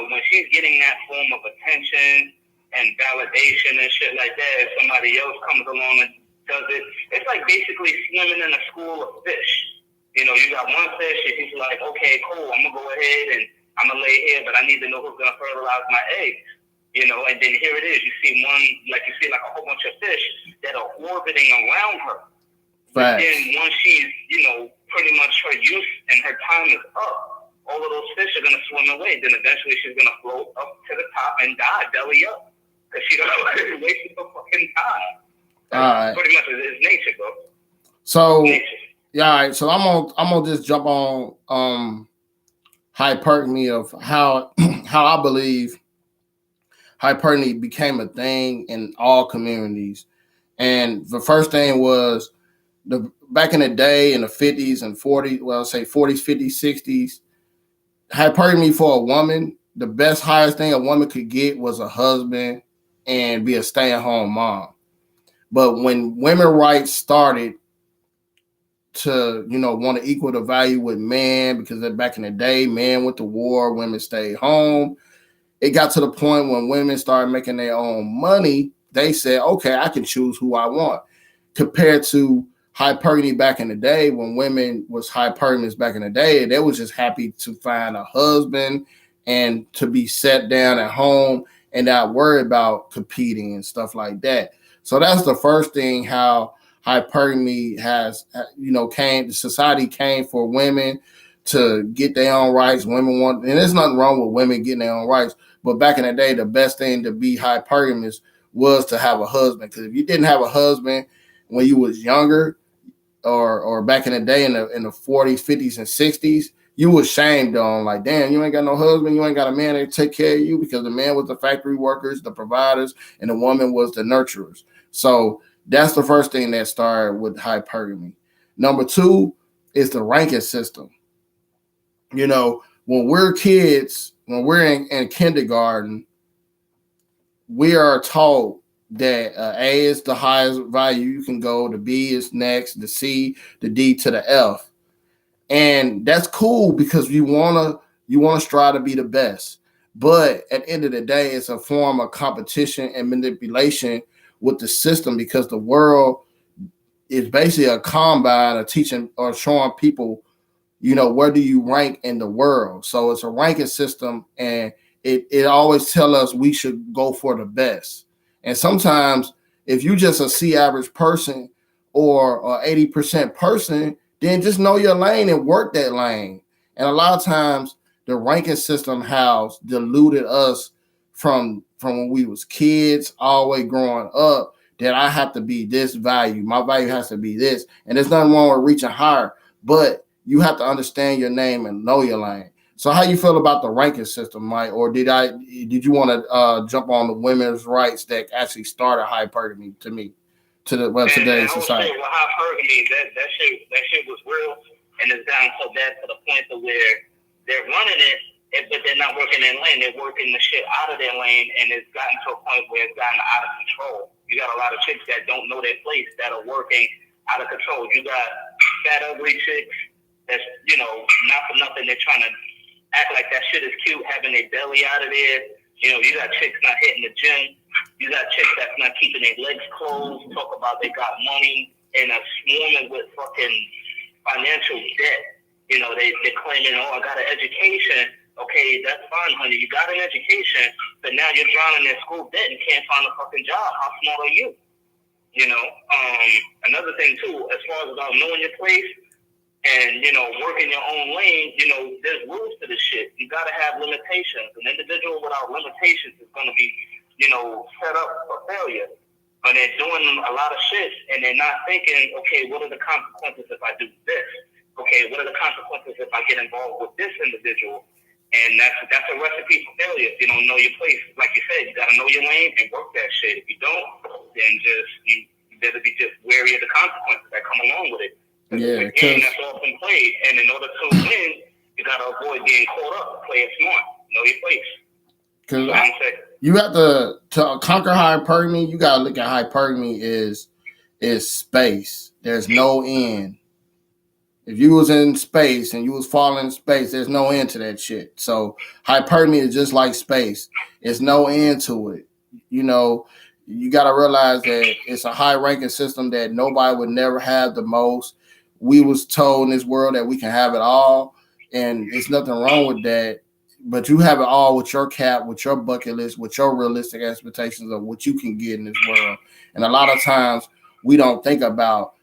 S2: when she's getting that form of attention and validation and shit like that, if somebody else comes along and does it, it's like basically swimming in a school of fish. You got one fish, and he's like, "Okay, cool, I'm going to go ahead and I'm going to lay here, but I need to know who's going to fertilize my eggs." And then here it is. You see like a whole bunch of fish that are orbiting around her. But then once she's, pretty much her use and her time is up, all of those fish are going to swim away. Then eventually she's going to float up to the top and die belly up, because she don't wasted her fucking time. All right. Pretty much it's nature, bro.
S1: So, yeah, all right. So I'm gonna just jump on hypergamy of how I believe hypergamy became a thing in all communities. And the first thing was back in the day, in the 50s and 40s, well, I'll say 40s, 50s, 60s, hypergamy for a woman, the best, highest thing a woman could get was a husband and be a stay-at-home mom. But when women's rights started to, want to equal the value with men, because back in the day, men went to war, women stayed home. It got to the point when women started making their own money, they said, okay, I can choose who I want. Compared to hypergamy back in the day, when women was hypergamous back in the day, they was just happy to find a husband and to be set down at home and not worry about competing and stuff like that. So that's the first thing, how hypergamy has, came, society came for women to get their own rights. Women want, and there's nothing wrong with women getting their own rights. But back in the day, the best thing to be hypergamous was to have a husband. Because if you didn't have a husband when you was younger, or back in the day in the 40s, 50s, and 60s, you was shamed on, like, damn, you ain't got no husband, you ain't got a man to take care of you, because the man was the factory workers, the providers, and the woman was the nurturers. So that's the first thing that started with hypergamy. Number two is the ranking system. When we're kids, when we're in kindergarten, we are taught that A is the highest value you can go, the B is next, the C, the D to the F. And that's cool because you wanna strive to be the best. But at the end of the day, it's a form of competition and manipulation with the system, because the world is basically a combine of teaching or showing people, where do you rank in the world. So it's a ranking system, and it always tell us we should go for the best. And sometimes if you just a C average person or 80% person, then just know your lane and work that lane. And a lot of times the ranking system has deluded us from when we was kids all the way growing up, that I have to be this value. My value has to be this. And there's nothing wrong with reaching higher, but you have to understand your name and know your lane. So how you feel about the ranking system, Mike? Or did you want to jump on the women's rights that actually started hypergamy today's
S2: I would
S1: society?
S2: say with hypergamy, that shit was real, and it's down so bad to the point to where they're running it, but they're not working their lane. They're working the shit out of their lane, and it's gotten to a point where it's gotten out of control. You got a lot of chicks that don't know their place that are working out of control. You got fat, ugly chicks that's, not for nothing, they're trying to act like that shit is cute, having their belly out of there. You got chicks not hitting the gym. You got chicks that's not keeping their legs closed, talk about they got money, and are swarming with fucking financial debt. They're claiming, oh, I got an education. Okay, that's fine, honey. You got an education, but now you're drowning in school debt and can't find a fucking job. How smart are you? Another thing too, as far as about knowing your place and, working your own lane, there's rules to this shit. You gotta have limitations. An individual without limitations is gonna be, set up for failure. But they're doing a lot of shit and they're not thinking, okay, what are the consequences if I do this? Okay, what are the consequences if I get involved with this individual? And that's a recipe for failure if you don't know your place. Like you said, you gotta know your lane and work that shit. If you don't, then you better be just wary of the consequences that come along with it.
S1: Yeah,
S2: the game that's often played, and in order to win, you gotta avoid being caught up. Play it smart. Know your place.
S1: Because you have to conquer hypergamy. You gotta look at hypergamy is space. There's no end. If you was in space and you was falling in space, there's no end to that shit. So hypergamy is just like space. There's no end to it. You got to realize that it's a high ranking system that nobody would never have the most. We was told in this world that we can have it all, and there's nothing wrong with that. But you have it all with your cap, with your bucket list, with your realistic expectations of what you can get in this world. And a lot of times we don't think about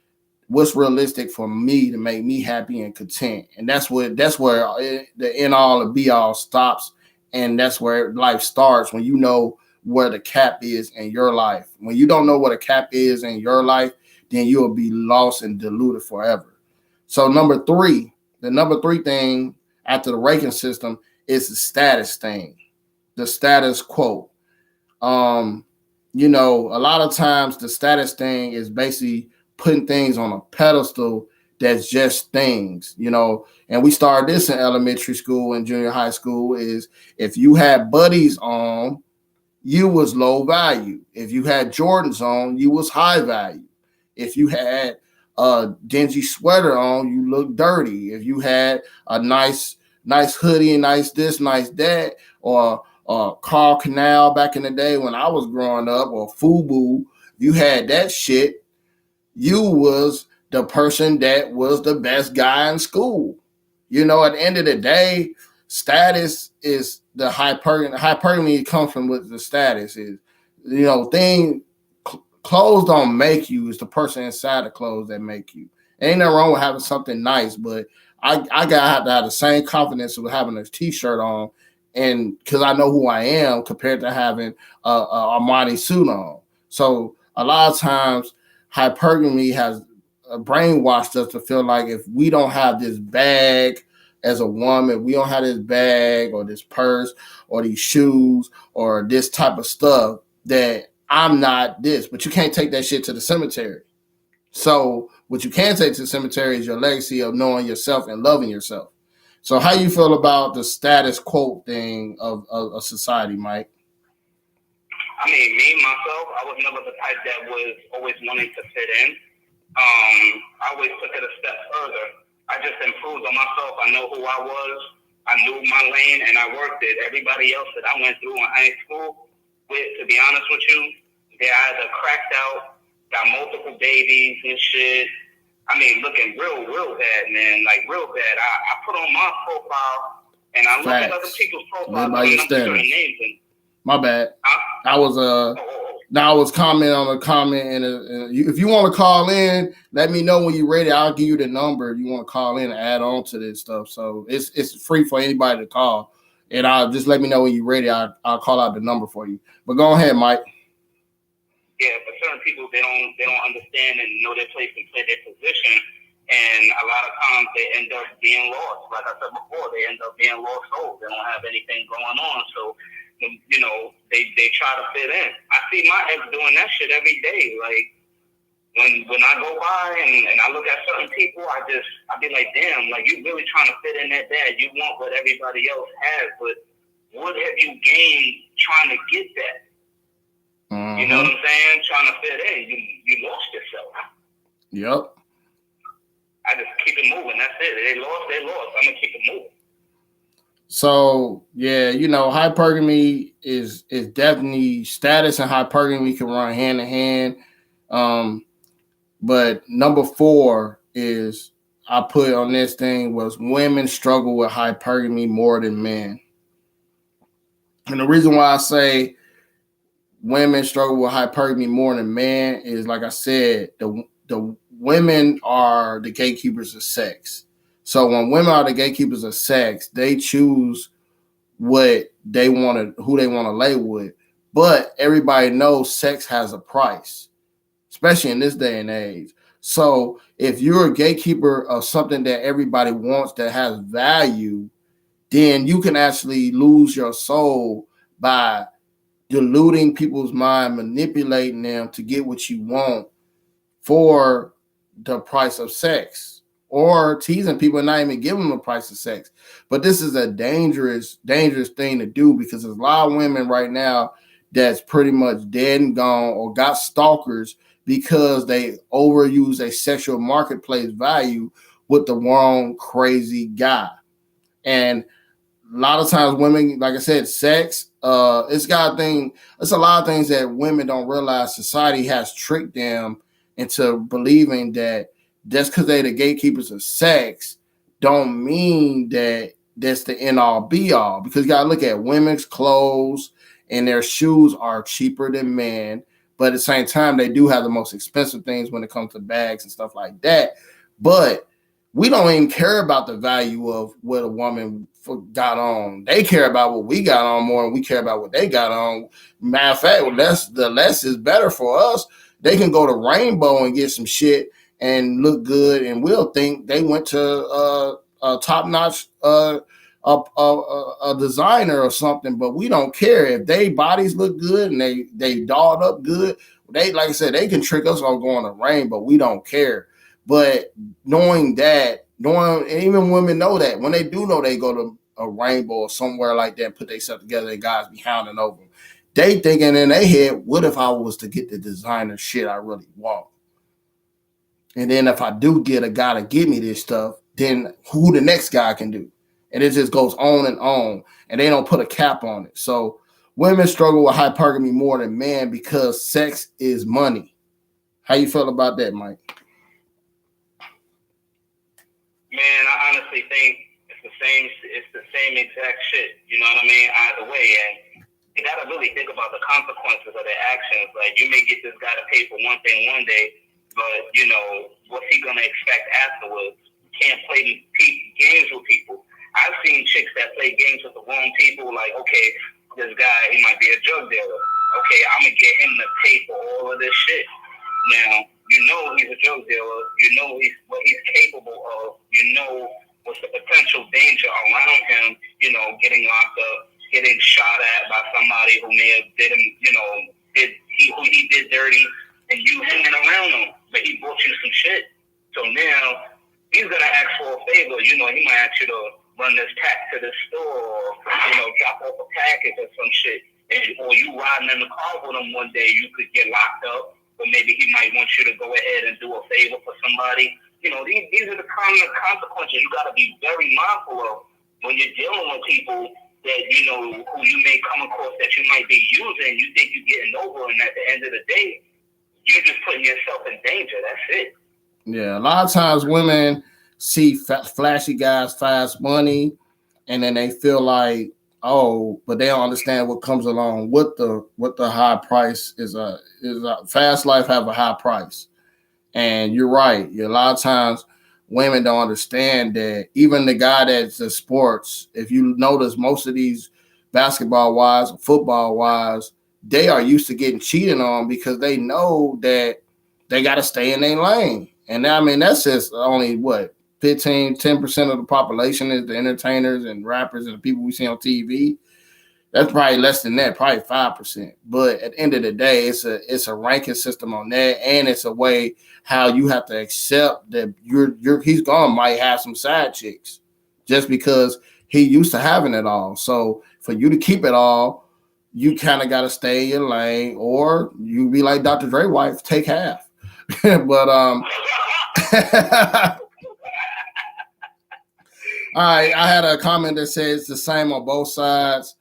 S1: what's realistic for me to make me happy and content. And that's where the end all and be all stops. And that's where life starts, when you know where the cap is in your life. When you don't know what a cap is in your life, then you'll be lost and deluded forever. So the number three thing after the ranking system is the status thing, the status quo. A lot of times the status thing is basically putting things on a pedestal that's just things, and we started this in elementary school and junior high school, is if you had buddies on, you was low value. If you had Jordans on, you was high value. If you had a dingy sweater on, you looked dirty. If you had a nice hoodie, nice this, nice that, or Carl Canal back in the day when I was growing up, or FUBU, you had that shit, you was the person that was the best guy in school. At the end of the day, Status is the hypergamy. Hypergamy comes from what the status is. Clothes don't make you. It's the person inside the clothes that make you. Ain't nothing wrong with having something nice, but I got to have the same confidence with having a t-shirt on, and because I know who I am compared to having a Armani suit on. So a lot of times, hypergamy has brainwashed us to feel like if we don't have this bag as a woman, we don't have this bag or this purse or these shoes or this type of stuff, that I'm not this. But you can't take that shit to the cemetery. So what you can take to the cemetery is your legacy of knowing yourself and loving yourself. So how you feel about the status quo thing of society, Mike?
S2: I mean, me myself, I was never the type that was always wanting to fit in. I always took it a step further. I just improved on myself. I know who I was. I knew my lane, and I worked it. Everybody else that I went through in high school with, to be honest with you, they either cracked out, got multiple babies and shit. I mean, looking real bad, man. Like, real bad. I put on my profile, and I look at other people's profiles, and I'm certain names. And,
S1: my bad. I was commenting on a comment, and if you want to call in, let me know when you're ready. I'll give you the number if you want to call in and add on to this stuff. So it's free for anybody to call, and I'll just let me know when you're ready. I'll call out the number for you. But go ahead, Mike.
S2: Yeah, but certain people they don't understand and know their place and play their position, and a lot of times they end up being lost. Like I said before, they end up being lost souls. They don't have anything going on, so they try to fit in. I see my ex doing that shit every day. Like when I go by and I look at certain people, I be like, damn, like you really trying to fit in that bad. You want what everybody else has, but what have you gained trying to get that? You know what I'm saying? Trying to fit in, you lost yourself.
S1: Yep.
S2: I just keep it moving. That's it. They lost. I'm gonna keep it moving.
S1: So yeah, hypergamy is definitely status, and hypergamy can run hand in hand. But number 4 is I put on this thing was women struggle with hypergamy more than men, and the reason why I say women struggle with hypergamy more than men is, like I said, the women are the gatekeepers of sex. So when women are the gatekeepers of sex, they choose who they want to lay with. But everybody knows sex has a price, especially in this day and age. So if you're a gatekeeper of something that everybody wants that has value, then you can actually lose your soul by deluding people's mind, manipulating them to get what you want for the price of sex, or teasing people and not even giving them the price of sex. But this is a dangerous thing to do, because there's a lot of women right now that's pretty much dead and gone or got stalkers because they overuse a sexual marketplace value with the wrong crazy guy. And a lot of times women, like I said, sex, it's a lot of things that women don't realize. Society has tricked them into believing that just because they're the gatekeepers of sex don't mean that that's the end all be all, because you got to look at women's clothes, and their shoes are cheaper than men, but at the same time they do have the most expensive things when it comes to bags and stuff like that. But we don't even care about the value of what a woman got on. They care about what we got on more than we care about what they got on. Matter of fact, the less is better for us. They can go to Rainbow and get some shit and look good, and we'll think they went to a top-notch a designer or something, but we don't care. If they bodies look good and they dolled up good, they, like I said, they can trick us on going to Rainbow. We don't care. But knowing, and even women know that when they do know, they go to a Rainbow or somewhere like that, put themselves together, and guys be hounding over them. They thinking in their head, what if I was to get the designer shit I really want? And then if I do get a guy to give me this stuff, then who the next guy can do? And it just goes on, and they don't put a cap on it. So women struggle with hypergamy more than men because sex is money. How you feel about that, Mike?
S2: Man, I honestly think it's the the same exact shit. You know what I mean? Either way, and you gotta really think about the consequences of their actions. Like, you may get this guy to pay for one thing one day, but you know what's he gonna expect afterwards? You can't play games with people. I've seen chicks that play games with the wrong people. Like, okay, this guy, he might be a drug dealer. Okay, I'm gonna get him to pay for all of this shit. Now, you know he's a drug dealer. You know what he's capable of. You know what's the potential danger around him. You know, getting locked up, getting shot at by somebody who may have did him. You know, who he did dirty, and you hanging around him, but he bought you some shit. So now he's gonna ask for a favor. You know, he might ask you to run this pack to the store, or drop off a package or some shit. Or you riding in the car with him one day, you could get locked up. Or maybe he might want you to go ahead and do a favor for somebody. You know, these are the kind of consequences you got to be very mindful of when you're dealing with people that, you know, who you may come across that you might be using. You think you're getting over, and at the end of the day, you're just putting yourself in danger. That's it.
S1: Yeah, a lot of times women see flashy guys, fast money, and then they feel like, oh, but they don't understand what comes along with the high price is a fast life have a high price. And you're right. A lot of times women don't understand that even the guy that's the sports, if you notice most of these basketball wise, football wise, they are used to getting cheated on because they know that they got to stay in their lane. And I mean, that's just only what 10% of the population is the entertainers and rappers and the people we see on TV. That's probably less than that, probably 5%. But at the end of the day, it's a ranking system on that, and it's a way how you have to accept that he's gone might have some side chicks just because he used to having it all. So for you to keep it all, you kind of got to stay in your lane, or you be like Dr. Dre wife, take half. But all right, I had a comment that says the same on both sides.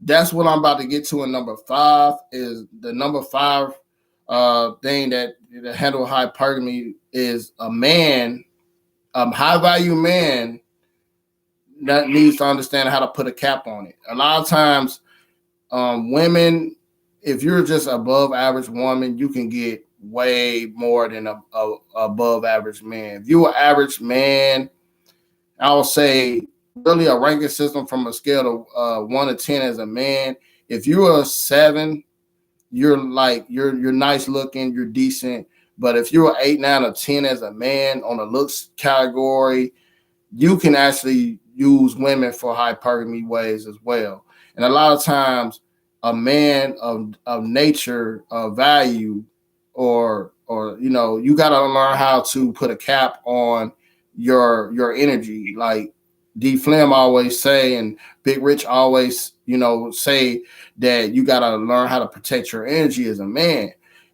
S1: That's what I'm about to get to in number 5. Is the number 5 thing that handle hypergamy is a man, high value man that needs to understand how to put a cap on it. A lot of times, women, if you're just above average woman, you can get way more than a above average man. If you're an average man, I would say really a ranking system from a scale of 1 to 10 as a man. If you're a 7, you're nice looking, you're decent. But if you're an 8, 9, or 10 as a man on a looks category, you can actually use women for hypergamy ways as well. And a lot of times, a man of nature, of value, or you got to learn how to put a cap on your energy. Like D Flim always say, and Big Rich always say that you got to learn how to protect your energy as a man.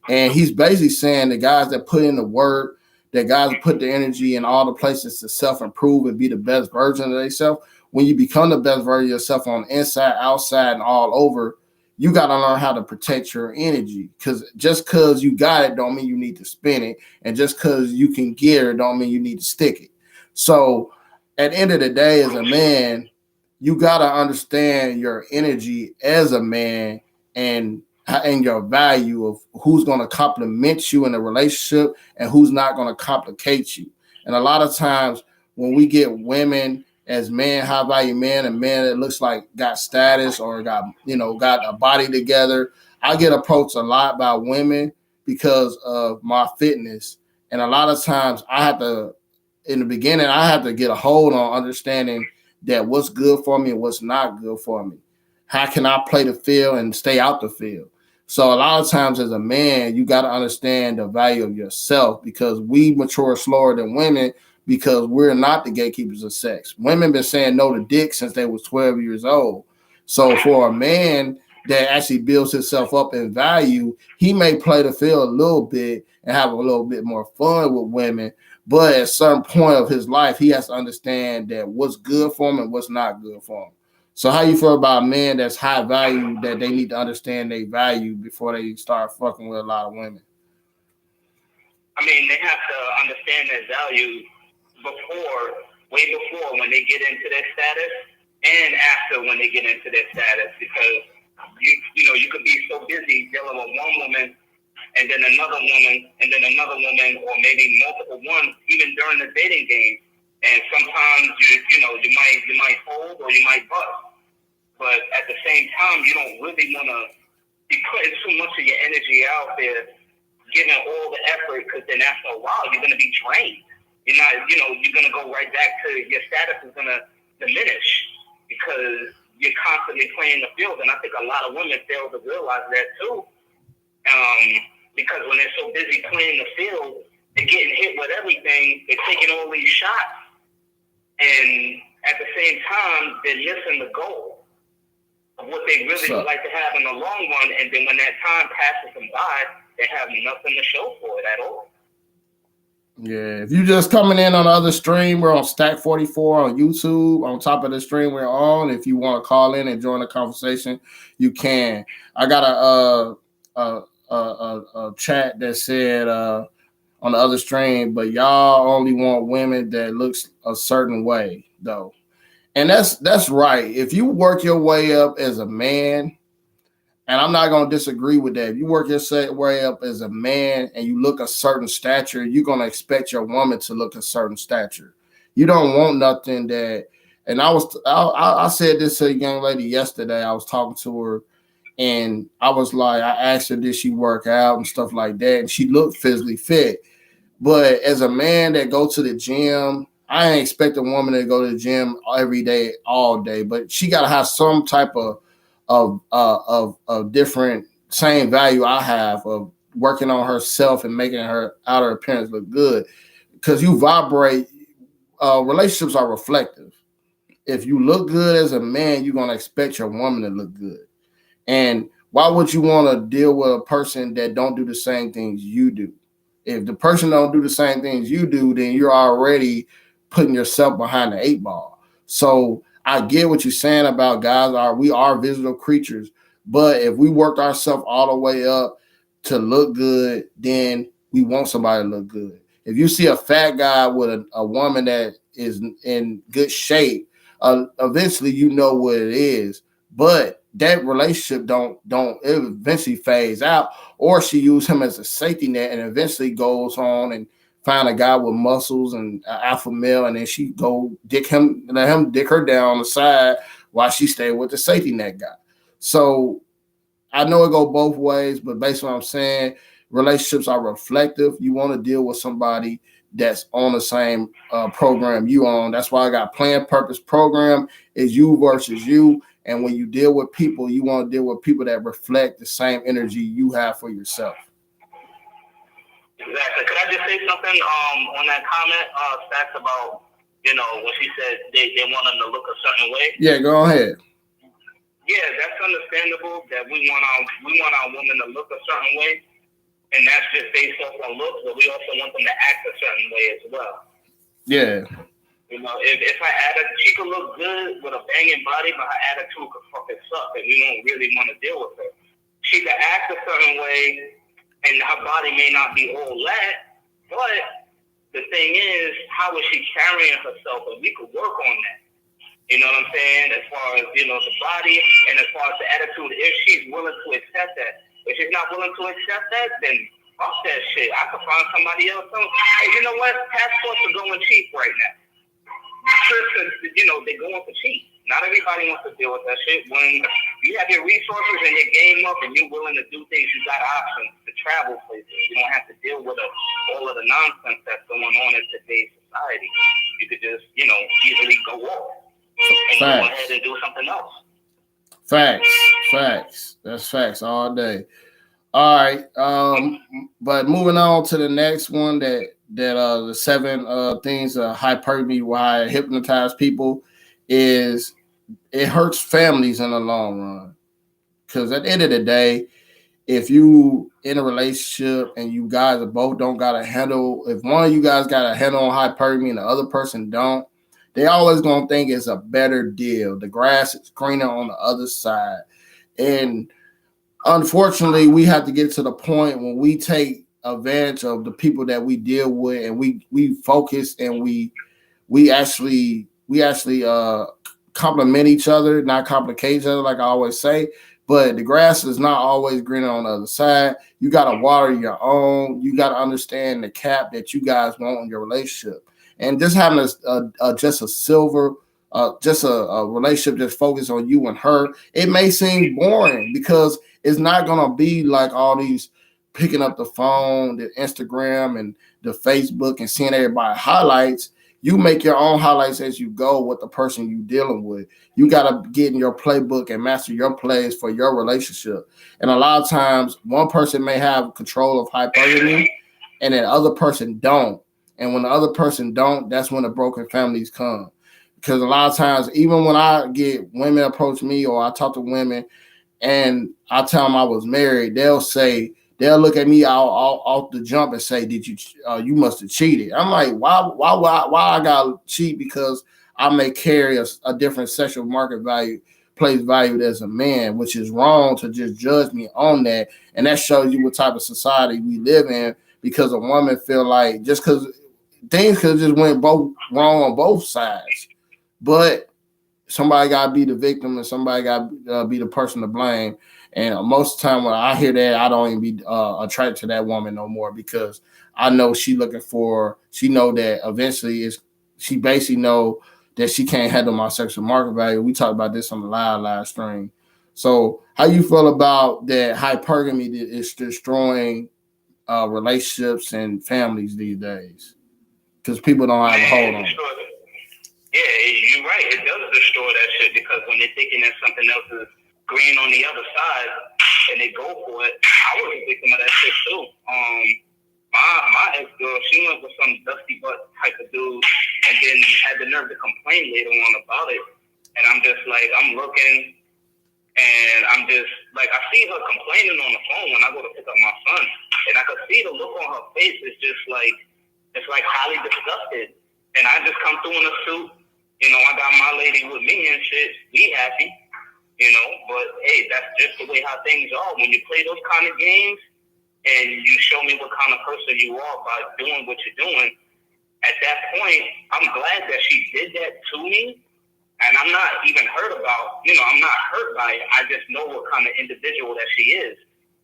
S1: And he's basically saying the guys that put in the work, that guys that put the energy in all the places to self-improve and be the best version of themselves, when you become the best version of yourself on the inside, outside, and all over, you got to learn how to protect your energy. Because just because you got it don't mean you need to spin it. And just because you can get it don't mean you need to stick it. So at the end of the day, as a man, you got to understand your energy as a man and your value of who's going to compliment you in a relationship and who's not going to complicate you. And a lot of times when we get women as men, high value men, and men that looks like got status or got a body together, I get approached a lot by women because of my fitness. And a lot of times in the beginning, I had to get a hold on understanding that what's good for me and what's not good for me. How can I play the field and stay out the field? So a lot of times as a man, you got to understand the value of yourself, because we mature slower than women because we're not the gatekeepers of sex. Women been saying no to dick since they was 12 years old. So for a man that actually builds himself up in value, he may play the field a little bit and have a little bit more fun with women. But at a certain point of his life, he has to understand that what's good for him and what's not good for him. So how you feel about men that's high value, that they need to understand their value before they start fucking with a lot of women?
S2: I mean, they have to understand their value way before when they get into their status and after when they get into their status, because you could be so busy dealing with one woman and then another woman and then another woman, or maybe multiple ones, even during the dating game. And sometimes you might hold or you might bust, but at the same time you don't really want to be putting too much of your energy out there, giving all the effort, because then after a while you're going to be drained. You're not, you're going to go right back to your status is going to diminish because you're constantly playing the field. And I think a lot of women fail to realize that too. Because when they're so busy playing the field, they're getting hit with everything. They're taking all these shots. And at the same time, they're missing the goal of what they really would like to have in the long run. And then when that time passes them by, they have nothing to show for it at all.
S1: Yeah, if you just coming in on the other stream, we're on Stack 44 on YouTube. On top of the stream we're on. If you want to call in and join the conversation, you can. I got a chat that said on the other stream, but y'all only want women that looks a certain way, though. And that's right. If you work your way up as a man, and I'm not going to disagree with that. If you work your way up as a man and you look a certain stature, you're going to expect your woman to look a certain stature. You don't want nothing that, and I said this to a young lady yesterday. I was talking to her and I was like, I asked her, did she work out and stuff like that? And she looked physically fit. But as a man that go to the gym, I ain't expect a woman to go to the gym every day, all day, but she got to have some type of different same value I have of working on herself and making her outer appearance look good. Because you vibrate, relationships are reflective. If you look good as a man, you're gonna expect your woman to look good. And why would you want to deal with a person that don't do the same things you do? If the person don't do the same things you do, then you're already putting yourself behind the 8 ball. So I get what you're saying about guys. We are visual creatures, but if we work ourselves all the way up to look good, then we want somebody to look good. If you see a fat guy with a woman that is in good shape, eventually you know what it is. But that relationship don't it eventually fades out, or she use him as a safety net and eventually goes on and find a guy with muscles and alpha male, and then she go let him dick her down on the side while she stay with the safety net guy. So I know it go both ways, but based on what I'm saying, relationships are reflective. You want to deal with somebody that's on the same program you on. That's why I got Plan Purpose program is you versus you. And when you deal with people, you want to deal with people that reflect the same energy you have for yourself.
S2: Exactly. Could I just say something on that comment, Stacks, about, when she said they want them to look a certain way?
S1: Yeah, go ahead.
S2: Yeah, that's understandable that we want our women to look a certain way, and that's just based off on looks, but we also want them to act a certain way as well.
S1: Yeah.
S2: If I she could look good with a banging body, but her attitude could fucking suck, and we don't really want to deal with her. She could act a certain way, and her body may not be all that, but the thing is, how is she carrying herself? And we could work on that. You know what I'm saying? As far as, the body and as far as the attitude, if she's willing to accept that. If she's not willing to accept that, then fuck that shit. I could find somebody else. Hey, you know what? Passports are going cheap right now. They're going for cheap. Not everybody wants to deal with that shit. When you have your resources and your game up and you're willing to do things, you got options to travel places. You don't have to deal with all of the nonsense that's going on in today's society. You could just, easily go off and go ahead and do something else.
S1: Facts. That's facts all day. All right. But moving on to the next one that the 7 things hypergamy, why it hypnotize people, is it hurts families in the long run. Because at the end of the day, if you in a relationship and you guys are both don't got a handle, if one of you guys got a handle on hypergamy and the other person don't, they always gonna think it's a better deal. The grass is greener on the other side. And unfortunately, we have to get to the point when we take advantage of the people that we deal with, and we focus and we actually complement each other, not complicate each other, like I always say. But the grass is not always greener on the other side. You got to water your own. You got to understand the cap that you guys want in your relationship. And just having just a silver, just a relationship just focused on you and her, it may seem boring because it's not going to be like all these picking up the phone, the Instagram and the Facebook and seeing everybody highlights. You make your own highlights as you go with the person you dealing with. You got to get in your playbook and master your plays for your relationship. And a lot of times, one person may have control of hypergamy, and the other person don't. And when the other person don't, that's when the broken families come. Because a lot of times, even when I get women approach me or I talk to women and I tell them I was married, they'll look at me off the jump and say, "Did you must have cheated?" I'm like, why I gotta cheat because I may carry a different sexual market value, place valued as a man, which is wrong to just judge me on that. And that shows you what type of society we live in because a woman feel like just because things could just went both wrong on both sides, but somebody got to be the victim and somebody got to be the person to blame. And most of the time when I hear that, I don't even be attracted to that woman no more because I know she know that eventually she basically know that she can't handle my sexual market value. We talked about this on the live stream. So how you feel about that hypergamy that is destroying relationships and families these days? Because people don't have a hold on it.
S2: Yeah, you're right. It does destroy that shit because when they're thinking that something else is green on the other side and they go for it, I was a victim of that shit too. My ex girl, she went with some dusty butt type of dude and then had the nerve to complain later on about it. And I'm just like, I'm looking and I'm just like, I see her complaining on the phone when I go to pick up my son. And I could see the look on her face is just like, it's like highly disgusted. And I just come through in a suit. You know, I got my lady with me and shit. We happy, you know. But, hey, that's just the way how things are. When you play those kind of games and you show me what kind of person you are by doing what you're doing, at that point, I'm glad that she did that to me. And I'm not even hurt about, I'm not hurt by it. I just know what kind of individual that she is.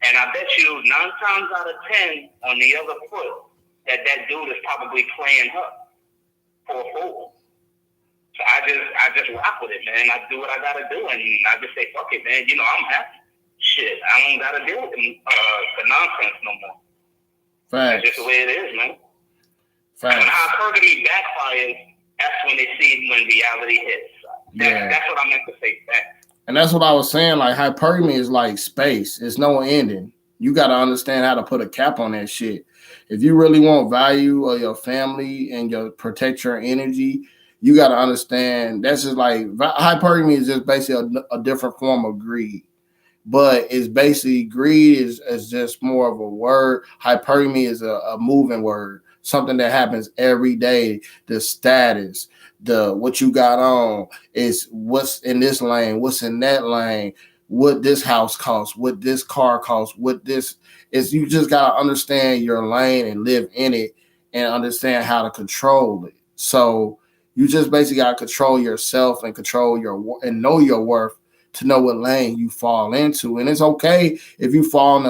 S2: And I bet you 9 times out of 10 on the other foot that dude is probably playing her for a fool. So I just rock with it, man. I do what I gotta do, and I just say, fuck it, man. I'm happy. Shit, I don't gotta deal with the nonsense no more.
S1: Facts.
S2: That's just the way it is, man.
S1: Facts.
S2: When hypergamy backfires, that's when they see when reality hits. That's what I meant to say. Facts.
S1: And that's what I was saying. Like hypergamy is like space. It's no ending. You got to understand how to put a cap on that shit. If you really want value of your family and protect your energy, you got to understand that's just like hypergamy is just basically a different form of greed. But it's basically greed is just more of a word. Hypergamy is a moving word, something that happens every day. The status, what you got on is what's in this lane, what's in that lane, what this house costs, what this car costs, what this is. You just got to understand your lane and live in it and understand how to control it. So you just basically got to control yourself and know your worth to know what lane you fall into. And it's okay if you fall in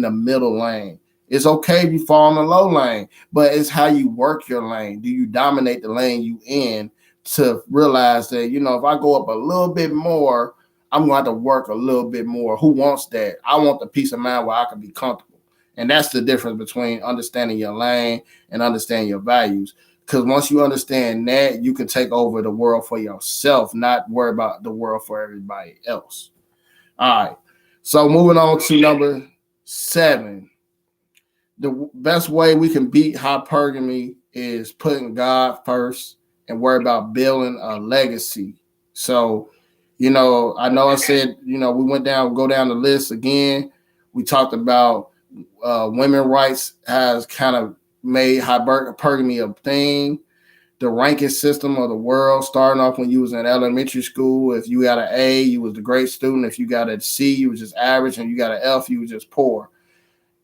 S1: the middle lane. It's okay if you fall in the low lane, but it's how you work your lane. Do you dominate the lane you in to realize that, if I go up a little bit more, I'm going to have to work a little bit more. Who wants that? I want the peace of mind where I can be comfortable. And that's the difference between understanding your lane and understanding your values. Because once you understand that, you can take over the world for yourself, not worry about the world for everybody else. All right. So moving on to number 7. The best way we can beat hypergamy is putting God first and worry about building a legacy. So, I know I said, we go down the list again. We talked about women's rights has kind of made hypergamy a thing. The ranking system of the world, starting off when you was in elementary school. If you got an A, you was the great student. If you got a C, you was just average. And you got an F, you was just poor.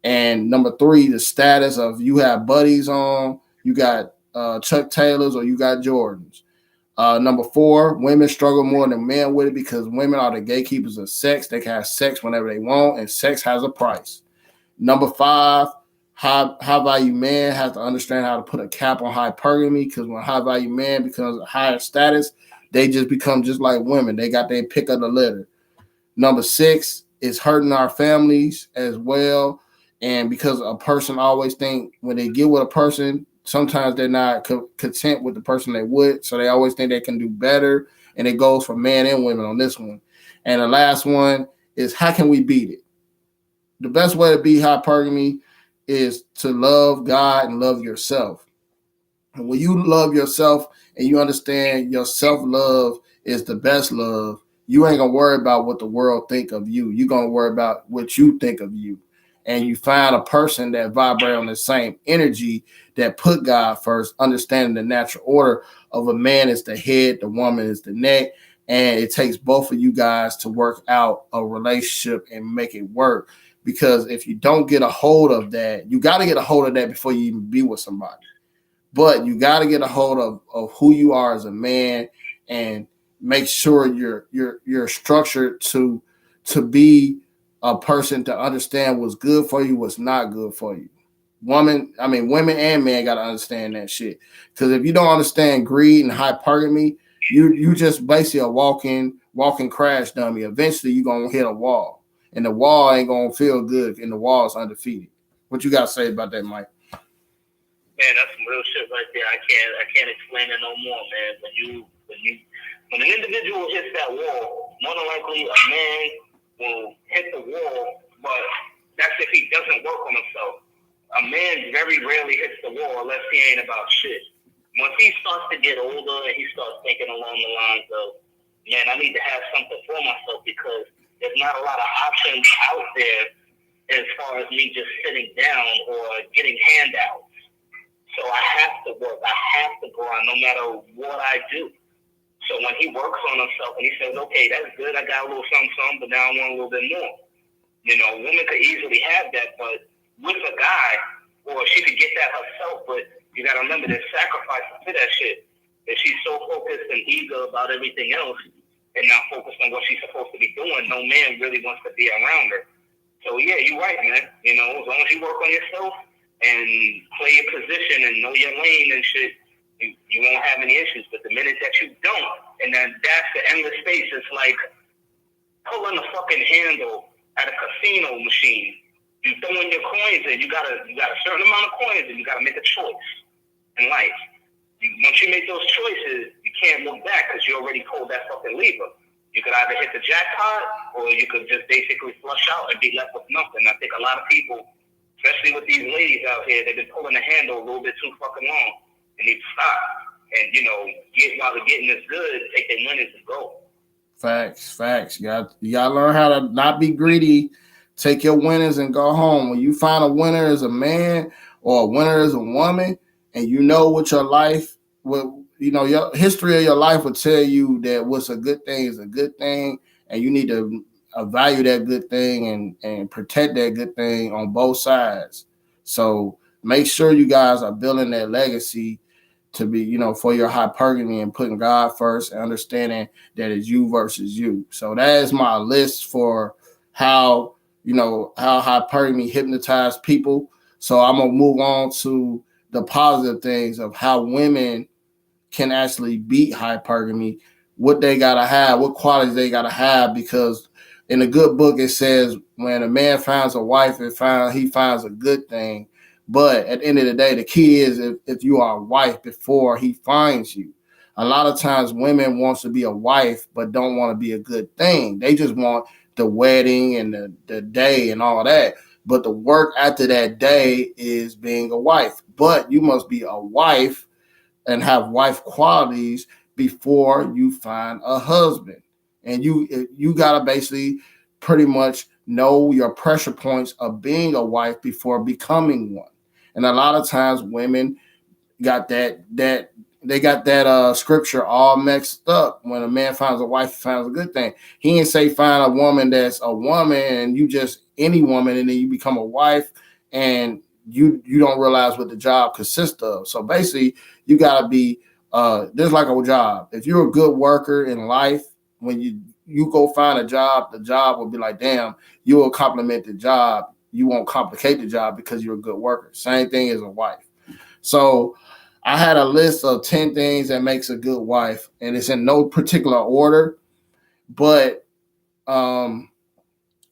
S1: And number 3, the status of you have buddies on, you got Chuck Taylors or you got Jordans. Number 4, women struggle more than men with it because women are the gatekeepers of sex. They can have sex whenever they want, and sex has a price. Number 5, high value man has to understand how to put a cap on hypergamy, because when high value man becomes a higher status, they just become just like women. They got their pick of the litter. Number 6 is hurting our families as well. And because a person always think when they get with a person, sometimes they're not content with the person they with. So they always think they can do better. And it goes for men and women on this one. And the last one is, how can we beat it? The best way to beat hypergamy is to love God and love yourself. And when you love yourself and you understand your self-love is the best love, you ain't gonna worry about what the world think of you. You're gonna worry about what you think of you. And you find a person that vibrate on the same energy, that put God first, understanding the natural order of a man is the head, the woman is the neck. And it takes both of you guys to work out a relationship and make it work. Because if you don't get a hold of that, you got to get a hold of that before you even be with somebody. But you got to get a hold of who you are as a man, and make sure you're structured to be a person to understand what's good for you, what's not good for you. Women and men got to understand that shit. Because if you don't understand greed and hypergamy, you just basically a walking crash dummy. Eventually, you're gonna hit a wall, and the wall ain't gonna feel good, and the wall is undefeated. What you got to say about that, Mike?
S2: Man, that's some real shit right there. I can't explain it no more, man. When an individual hits that wall, more than likely a man will hit the wall, but that's if he doesn't work on himself. A man very rarely hits the wall unless he ain't about shit. Once he starts to get older and he starts thinking along the lines of, man, I need to have something for myself, because there's not a lot of options out there as far as me just sitting down or getting handouts. So I have to work. I have to grind no matter what I do. So when he works on himself and he says, okay, that's good, I got a little something, but now I want a little bit more. You know, a woman could easily have that, but with a guy, or she could get that herself, but you got to remember there's sacrifices to that shit. If she's so focused and eager about everything else and not focused on what she's supposed to be doing, no man really wants to be around her. So yeah, you're right, man. You know, as long as you work on yourself and play your position and know your lane and shit, you won't have any issues. But the minute that you don't, and then that's the endless space, it's like pulling a fucking handle at a casino machine. You throw in your coins in, you got a certain amount of coins, and you got to make a choice in life. Once you make those choices, you can't look back because you already pulled that fucking lever. You could either hit the jackpot, or you could just basically flush out and be left with nothing. I think a lot of people, especially with these ladies out here, they've been pulling the handle a little bit too fucking long. They need to stop. And, you know, while the getting is good, take their winnings and go.
S1: Facts. You gotta learn how to not be greedy. Take your winners and go home. When you find a winner as a man or a winner as a woman, and you know what your life, your history of your life will tell you that what's a good thing is a good thing, and you need to value that good thing and protect that good thing on both sides. So make sure you guys are building that legacy to be, for your hypergamy, and putting God first and understanding that it's you versus you. So that is my list for how hypergamy hypnotized people. So I'm going to move on to the positive things of how women can actually beat hypergamy, what they got to have, what qualities they got to have, because in a good book, it says when a man finds a wife, he finds a good thing. But at the end of the day, the key is if you are a wife before he finds you. A lot of times women wants to be a wife, but don't want to be a good thing. They just want the wedding and the day and all that. But the work after that day is being a wife. But you must be a wife and have wife qualities before you find a husband. And you got to basically pretty much know your pressure points of being a wife before becoming one. And a lot of times women got that scripture all mixed up. When a man finds a wife, he finds a good thing. He didn't say find a woman that's a woman and you just any woman, and then you become a wife and you don't realize what the job consists of. So basically, you got to be There's like a job. If you're a good worker in life, when you go find a job, the job will be like, damn, you will compliment the job. You won't complicate the job because you're a good worker. Same thing as a wife. So I had a list of 10 things that makes a good wife, and it's in no particular order, but I'm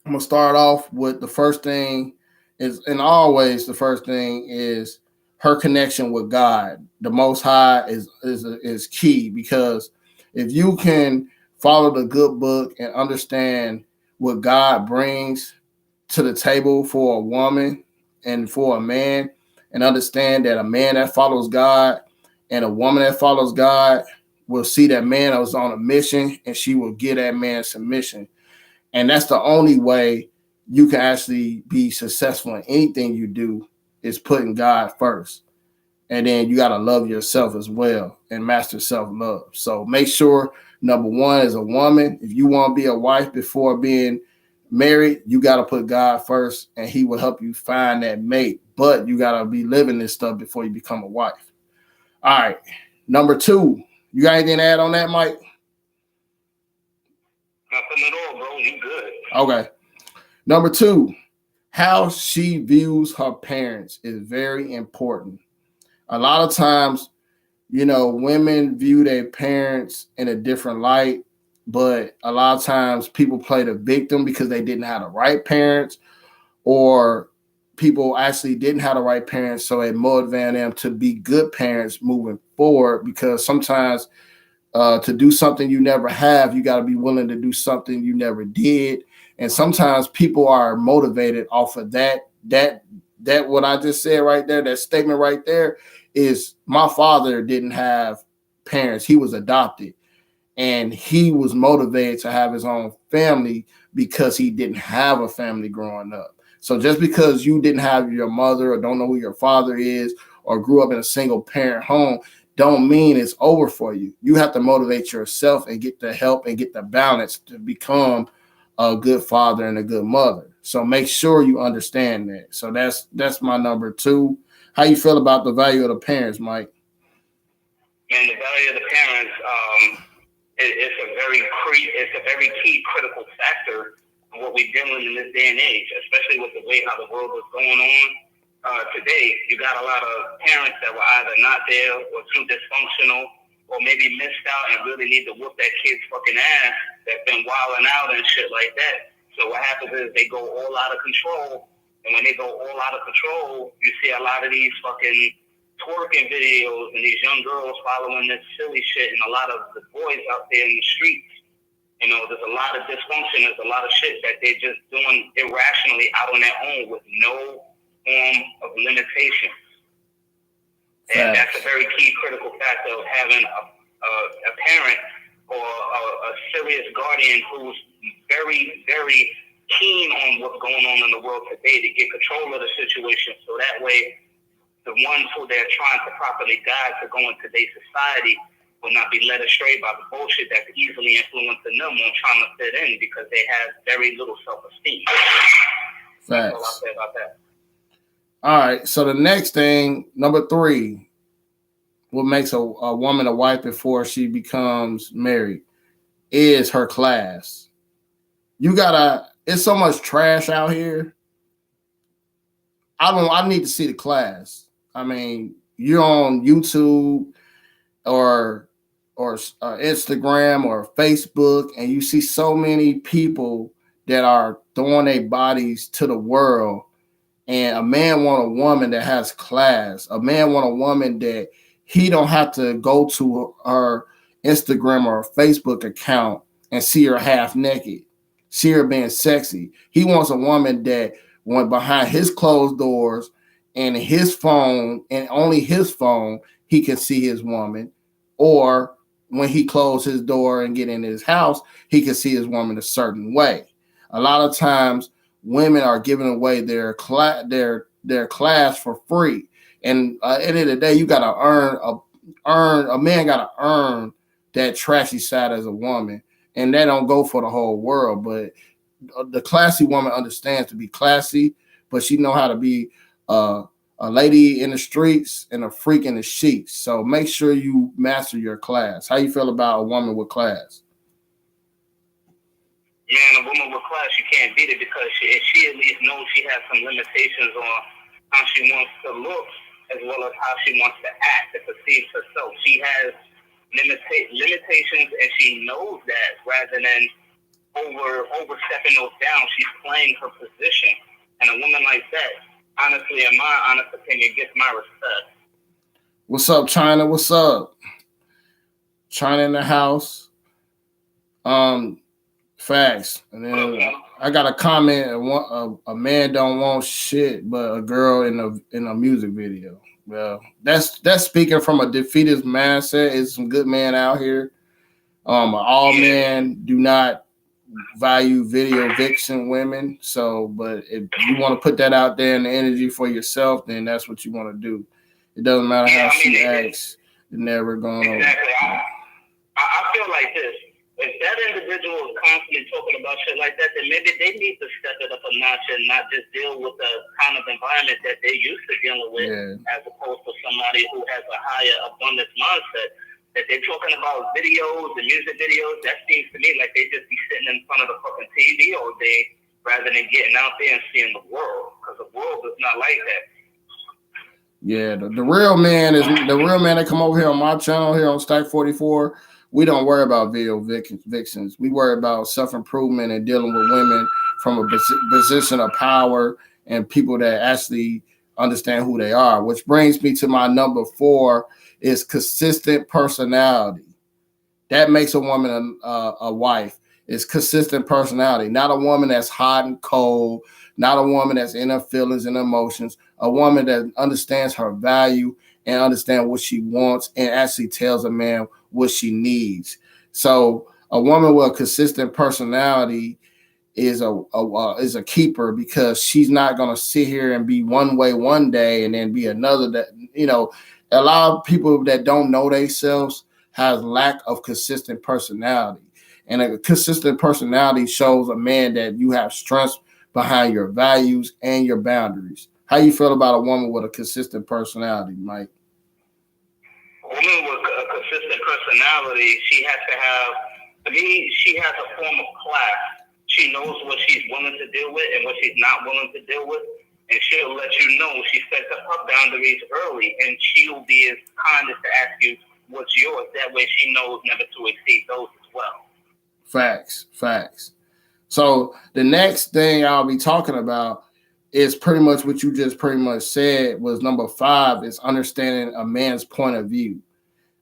S1: gonna start off with the first thing is, and always the first thing is her connection with God. The Most High is key, because if you can follow the good book and understand what God brings to the table for a woman and for a man, and understand that a man that follows God and a woman that follows God will see that man was on a mission, and she will give that man submission. And that's the only way you can actually be successful in anything you do, is putting God first. And then you got to love yourself as well and master self-love. So make sure, number one, as a woman, if you want to be a wife before being married, you got to put God first, and he will help you find that mate. But you got to be living this stuff before you become a wife. All right. Number two, you got anything to add on that, Mike?
S2: Nothing at all, bro. You good.
S1: Okay. Number two, how she views her parents is very important. A lot of times, women view their parents in a different light, but a lot of times people play the victim because they didn't have the right parents, or people actually didn't have the right parents, so it motivated them to be good parents moving forward, because sometimes to do something you never have, you got to be willing to do something you never did. And sometimes people are motivated off of that what I just said right there, that statement right there, is my father didn't have parents. He was adopted, and he was motivated to have his own family because he didn't have a family growing up. So just because you didn't have your mother, or don't know who your father is, or grew up in a single parent home, don't mean it's over for you. You have to motivate yourself and get the help and get the balance to become a good father and a good mother. So make sure you understand that. So that's my number two. How you feel about the value of the parents, Mike?
S2: Man, the value of the parents, it's a very key critical factor of what we're dealing in this day and age, especially with the way how the world is going on. Today, you got a lot of parents that were either not there or too dysfunctional, or maybe missed out and really need to whoop that kid's fucking ass that's been wilding out and shit like that. So what happens is they go all out of control, and when they go all out of control, you see a lot of these fucking twerking videos and these young girls following this silly shit, and a lot of the boys out there in the streets. There's a lot of dysfunction. There's a lot of shit that they're just doing irrationally out on their own with no form of limitation. And that's a very key critical factor of having a parent or a serious guardian who's very, very keen on what's going on in the world today to get control of the situation, so that way the ones who they're trying to properly guide to go in today's society will not be led astray by the bullshit that's easily influencing them on trying to fit in, because they have very little self-esteem. That's all I'll say about that.
S1: All right, so the next thing, number three, what makes a woman a wife before she becomes married, is her class. It's so much trash out here. I need to see the class. I mean, you're on YouTube or Instagram or Facebook, and you see so many people that are throwing their bodies to the world. And a man want a woman that has class. A man want a woman that he don't have to go to her Instagram or Facebook account and see her half naked, see her being sexy. He wants a woman that went behind his closed doors and his phone, and only his phone, he can see his woman. Or when he closed his door and get in his house, he can see his woman a certain way. A lot of times, women are giving away their class for free, and at the end of the day, you gotta a man gotta earn that trashy side as a woman, and that don't go for the whole world. But the classy woman understands to be classy, but she know how to be a lady in the streets and a freak in the sheets. So make sure you master your class. How you feel about a woman with class?
S2: Man, a woman with class, you can't beat it because she at least knows she has some limitations on how she wants to look as well as how she wants to act and perceive herself. She has limitations and she knows that rather than overstepping those down, she's playing her position. And a woman like that, honestly, in my honest opinion, gets my respect.
S1: What's up, China? What's up? China in the house. Facts. And then I got a comment. A man don't want shit, but a girl in a music video. Well, that's speaking from a defeatist mindset. It's some good men out here. All men do not value video vixen women. So, but if you want to put that out there in the energy for yourself, then that's what you want to do. It doesn't matter how she acts. It's never going on.
S2: Exactly. I feel like this. If that individual is constantly talking about shit like that, then maybe they need to step it up a notch and not just deal with the kind of environment that they're used to dealing with, as opposed to somebody who has a higher abundance mindset. If they're talking about videos and music videos, that seems to me like they just be sitting in front of the fucking TV all day rather than getting out there and seeing the world, because the world is not like that.
S1: Yeah, the real man is the real man that come over here on my channel here on Stack 44. We don't worry about video vixens. We worry about self-improvement and dealing with women from a position of power and people that actually understand who they are. Which brings me to my number 4 is consistent personality. That makes a woman a wife. It's consistent personality, not a woman that's hot and cold, not a woman that's in her feelings and emotions, a woman that understands her value and understands what she wants and actually tells a man what she needs. So a woman with a consistent personality is a keeper because she's not going to sit here and be one way one day and then be another. That, you know, a lot of people that don't know themselves has lack of consistent personality. And a consistent personality shows a man that you have strength behind your values and your boundaries. How you feel about a woman with a consistent personality, Mike?
S2: A woman with a consistent personality, she has to have, to me, she has a form of class. She knows what she's willing to deal with and what she's not willing to deal with. And she'll let you know. She sets up her boundaries early, and she'll be as kind as to ask you what's yours. That way she knows never to exceed those as well.
S1: Facts. So the next thing I'll be talking about is pretty much what you just pretty much said was number 5 is understanding a man's point of view.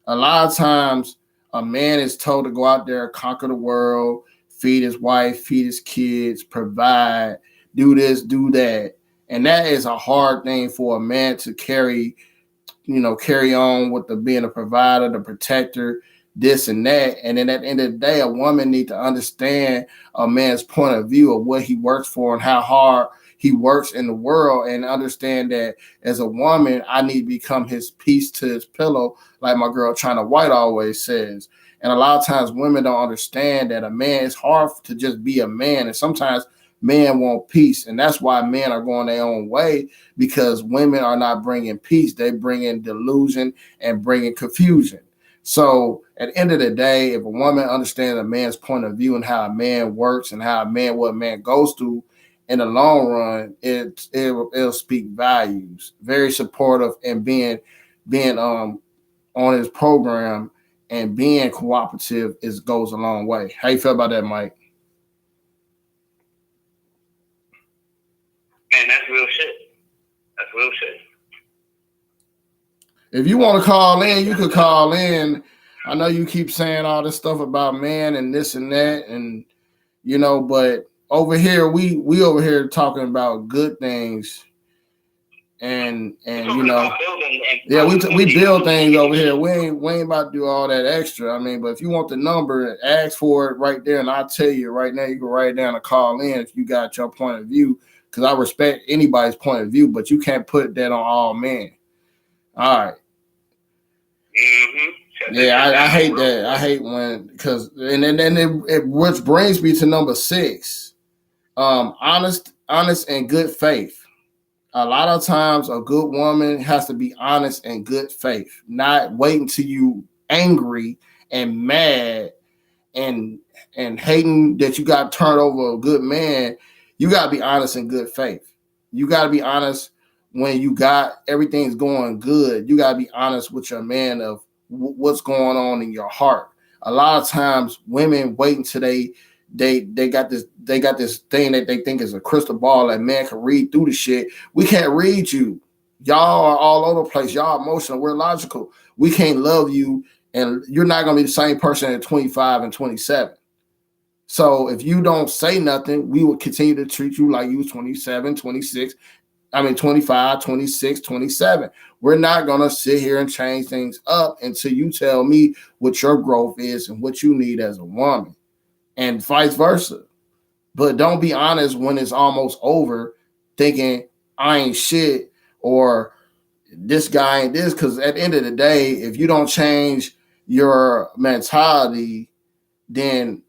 S1: A lot of times a man is told to go out there, conquer the world, feed his wife, feed his kids, provide, do this, do that. And that is a hard thing for a man to carry on with being a provider, the protector, this and that. And then at the end of the day, a woman needs to understand a man's point of view of what he works for and how hard he works in the world, and understand that as a woman, I need to become his piece to his pillow, like my girl China White always says. And a lot of times women don't understand that a man, it's hard to just be a man. And sometimes men want peace. And that's why men are going their own way, because women are not bringing peace. They bring in delusion and bringing confusion. So at the end of the day, if a woman understands a man's point of view and how a man works and what a man goes through, in the long run, it'll speak values. Very supportive and being on his program and being cooperative goes a long way. How you feel about that, Mike?
S2: Man, that's real shit. That's real shit.
S1: If you want to call in, you could call in. I know you keep saying all this stuff about man and this and that, and but over here we over here talking about good things, and we build things over here. We ain't about to do all that extra. I mean, but if you want the number, ask for it right there, and I'll tell you right now. You can write it down and call in if you got your point of view, because I respect anybody's point of view, but you can't put that on all men. All right.
S2: Mm-hmm.
S1: Yeah, I hate that. I hate when, because and then which brings me to number 6. Honest and good faith. A lot of times a good woman has to be honest and good faith, not wait until you angry and mad and hating that you got turned over a good man. You got to be honest and good faith. You got to be honest when you got everything's going good. You got to be honest with your man of what's going on in your heart. A lot of times women wait until they got this thing that they think is a crystal ball that man can read through the shit. We can't read you. Y'all are all over the place. Y'all emotional. We're logical. We can't love you, and you're not going to be the same person at 25 and 27. So if you don't say nothing, we will continue to treat you like you was 27, 26. I mean, 25, 26, 27. We're not going to sit here and change things up until you tell me what your growth is and what you need as a woman, and vice versa. But don't be honest when it's almost over, thinking I ain't shit or this guy ain't this. Because at the end of the day, if you don't change your mentality, then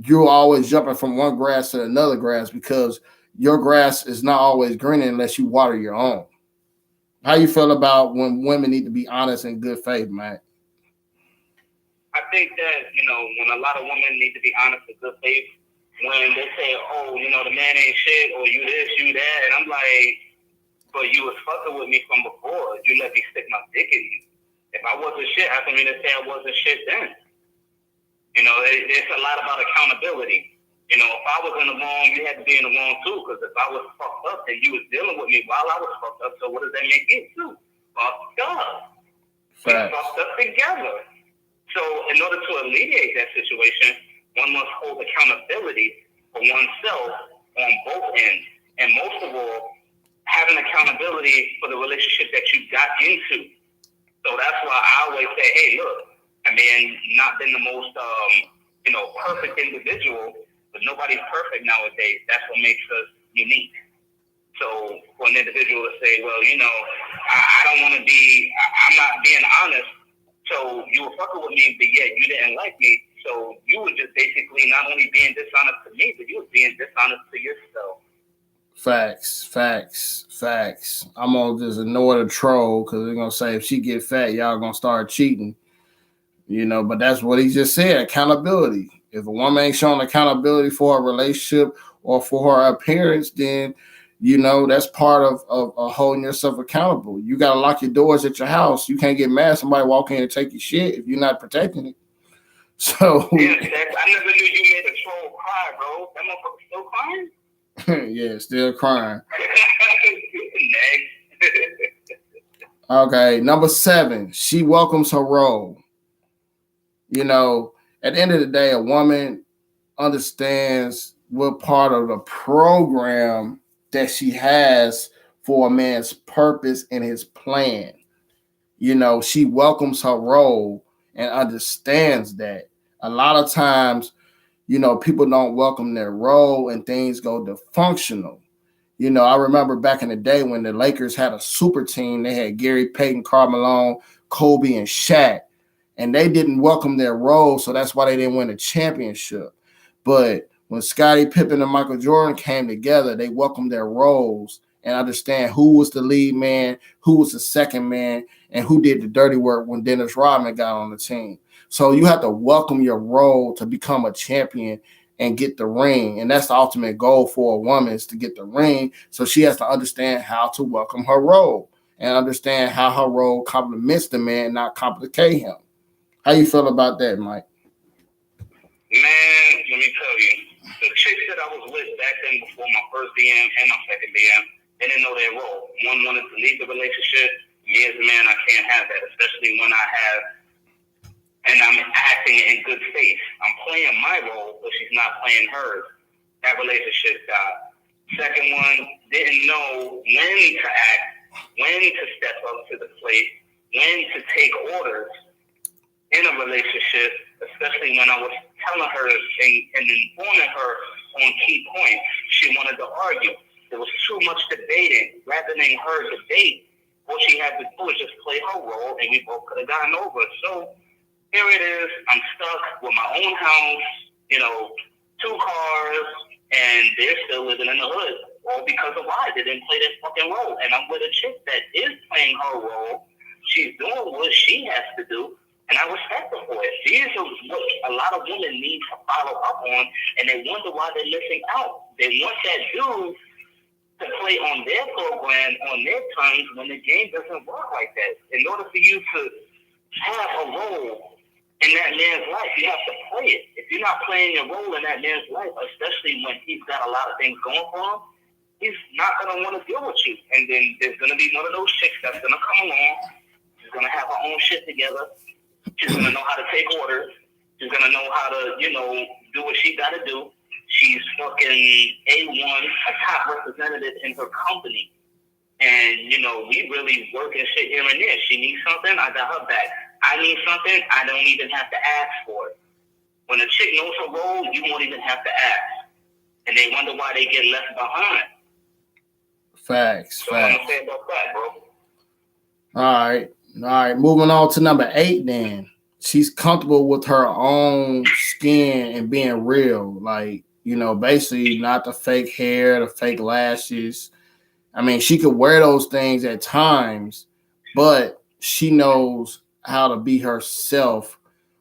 S1: you're always jumping from one grass to another grass because your grass is not always green unless you water your own. How you feel about when women need to be honest and good faith, man?
S2: I think that, when a lot of women need to be honest and good faith, when they say, oh, the man ain't shit, or you this, you that, and I'm like, but you was fucking with me from before. You let me stick my dick in you. If I wasn't shit, how come you didn't say I wasn't shit then? It's a lot about accountability. If I was in the wrong, you had to be in the wrong too, because if I was fucked up, then you was dealing with me while I was fucked up, so what does that make you do? Fucked up. We fucked up together. So in order to alleviate that situation, one must hold accountability for oneself on both ends. And most of all, having accountability for the relationship that you got into. So that's why I always say, hey, look, I mean, not been the most, perfect individual, but nobody's perfect nowadays. That's what makes us unique. So for an individual to say, well, I don't want to be, I'm not being honest. So you were fucking with me, but yet you didn't like me. So you were just basically not only being dishonest to me, but you were being dishonest to yourself.
S1: Facts. I'm gonna just ignore the troll because they're gonna say if she get fat, y'all gonna start cheating. But that's what he just said. Accountability. If a woman ain't showing accountability for a relationship or for her appearance, then that's part of holding yourself accountable. You got to lock your doors at your house. You can't get mad somebody walk in and take your shit if you're not protecting it. So
S2: yeah, I never knew you made a troll cry, bro. That motherfucker still crying?
S1: Yeah, still crying. Okay, number 7. She welcomes her role. At the end of the day, a woman understands what part of the program that she has for a man's purpose and his plan. She welcomes her role and understands that. A lot of times, people don't welcome their role and things go dysfunctional. I remember back in the day when the Lakers had a super team, they had Gary Payton, Karl Malone, Kobe, and Shaq, and they didn't welcome their role, so that's why they didn't win a championship. But when Scottie Pippen and Michael Jordan came together, they welcomed their roles and understand who was the lead man, who was the second man, and who did the dirty work when Dennis Rodman got on the team. So you have to welcome your role to become a champion and get the ring. And that's the ultimate goal for a woman, is to get the ring. So she has to understand how to welcome her role and understand how her role complements the man, not complicate him. How you feel about that, Mike?
S2: Man, let me tell you, the chicks that I was with back then before my first BM and my second BM, they didn't know their role. One wanted to lead the relationship. Me as a man, I can't have that, especially when and I'm acting in good faith. I'm playing my role, but she's not playing hers. That relationship died. Second one didn't know when to act, when to step up to the plate, when to take orders in a relationship, especially when I was telling her and informing her on key points. She wanted to argue. There was too much debating. Rather than her debate, all she had to do was just play her role, and we both could have gotten over it. So here it is. I'm stuck with my own house, 2 cars, and they're still living in the hood. all because of why they didn't play their fucking role. And I'm with a chick that is playing her role. She's doing what she has to do, and I respect her for it. These are what a lot of women need to follow up on, and they wonder why they're missing out. They want that dude to play on their program, on their terms, when the game doesn't work like that. In order for you to have a role in that man's life, you have to play it. If you're not playing your role in that man's life, especially when he's got a lot of things going for him, he's not going to want to deal with you. And then there's going to be one of those chicks that's going to come along. She's going to have her own shit together. She's going to know how to take orders. She's going to know how to, do what she got to do. She's fucking A1, a top representative in her company. And, we really work and shit here and there. She needs something, I got her back. I need something, I don't even have to ask for it. When a chick knows her role, you won't even have to ask. And they wonder why they get left behind.
S1: Facts.
S2: So I'm going to say about that, bro.
S1: All right. Moving on to number 8 then. She's comfortable with her own skin and being real. Like, basically not the fake hair, the fake lashes. I mean, she could wear those things at times, but she knows how to be herself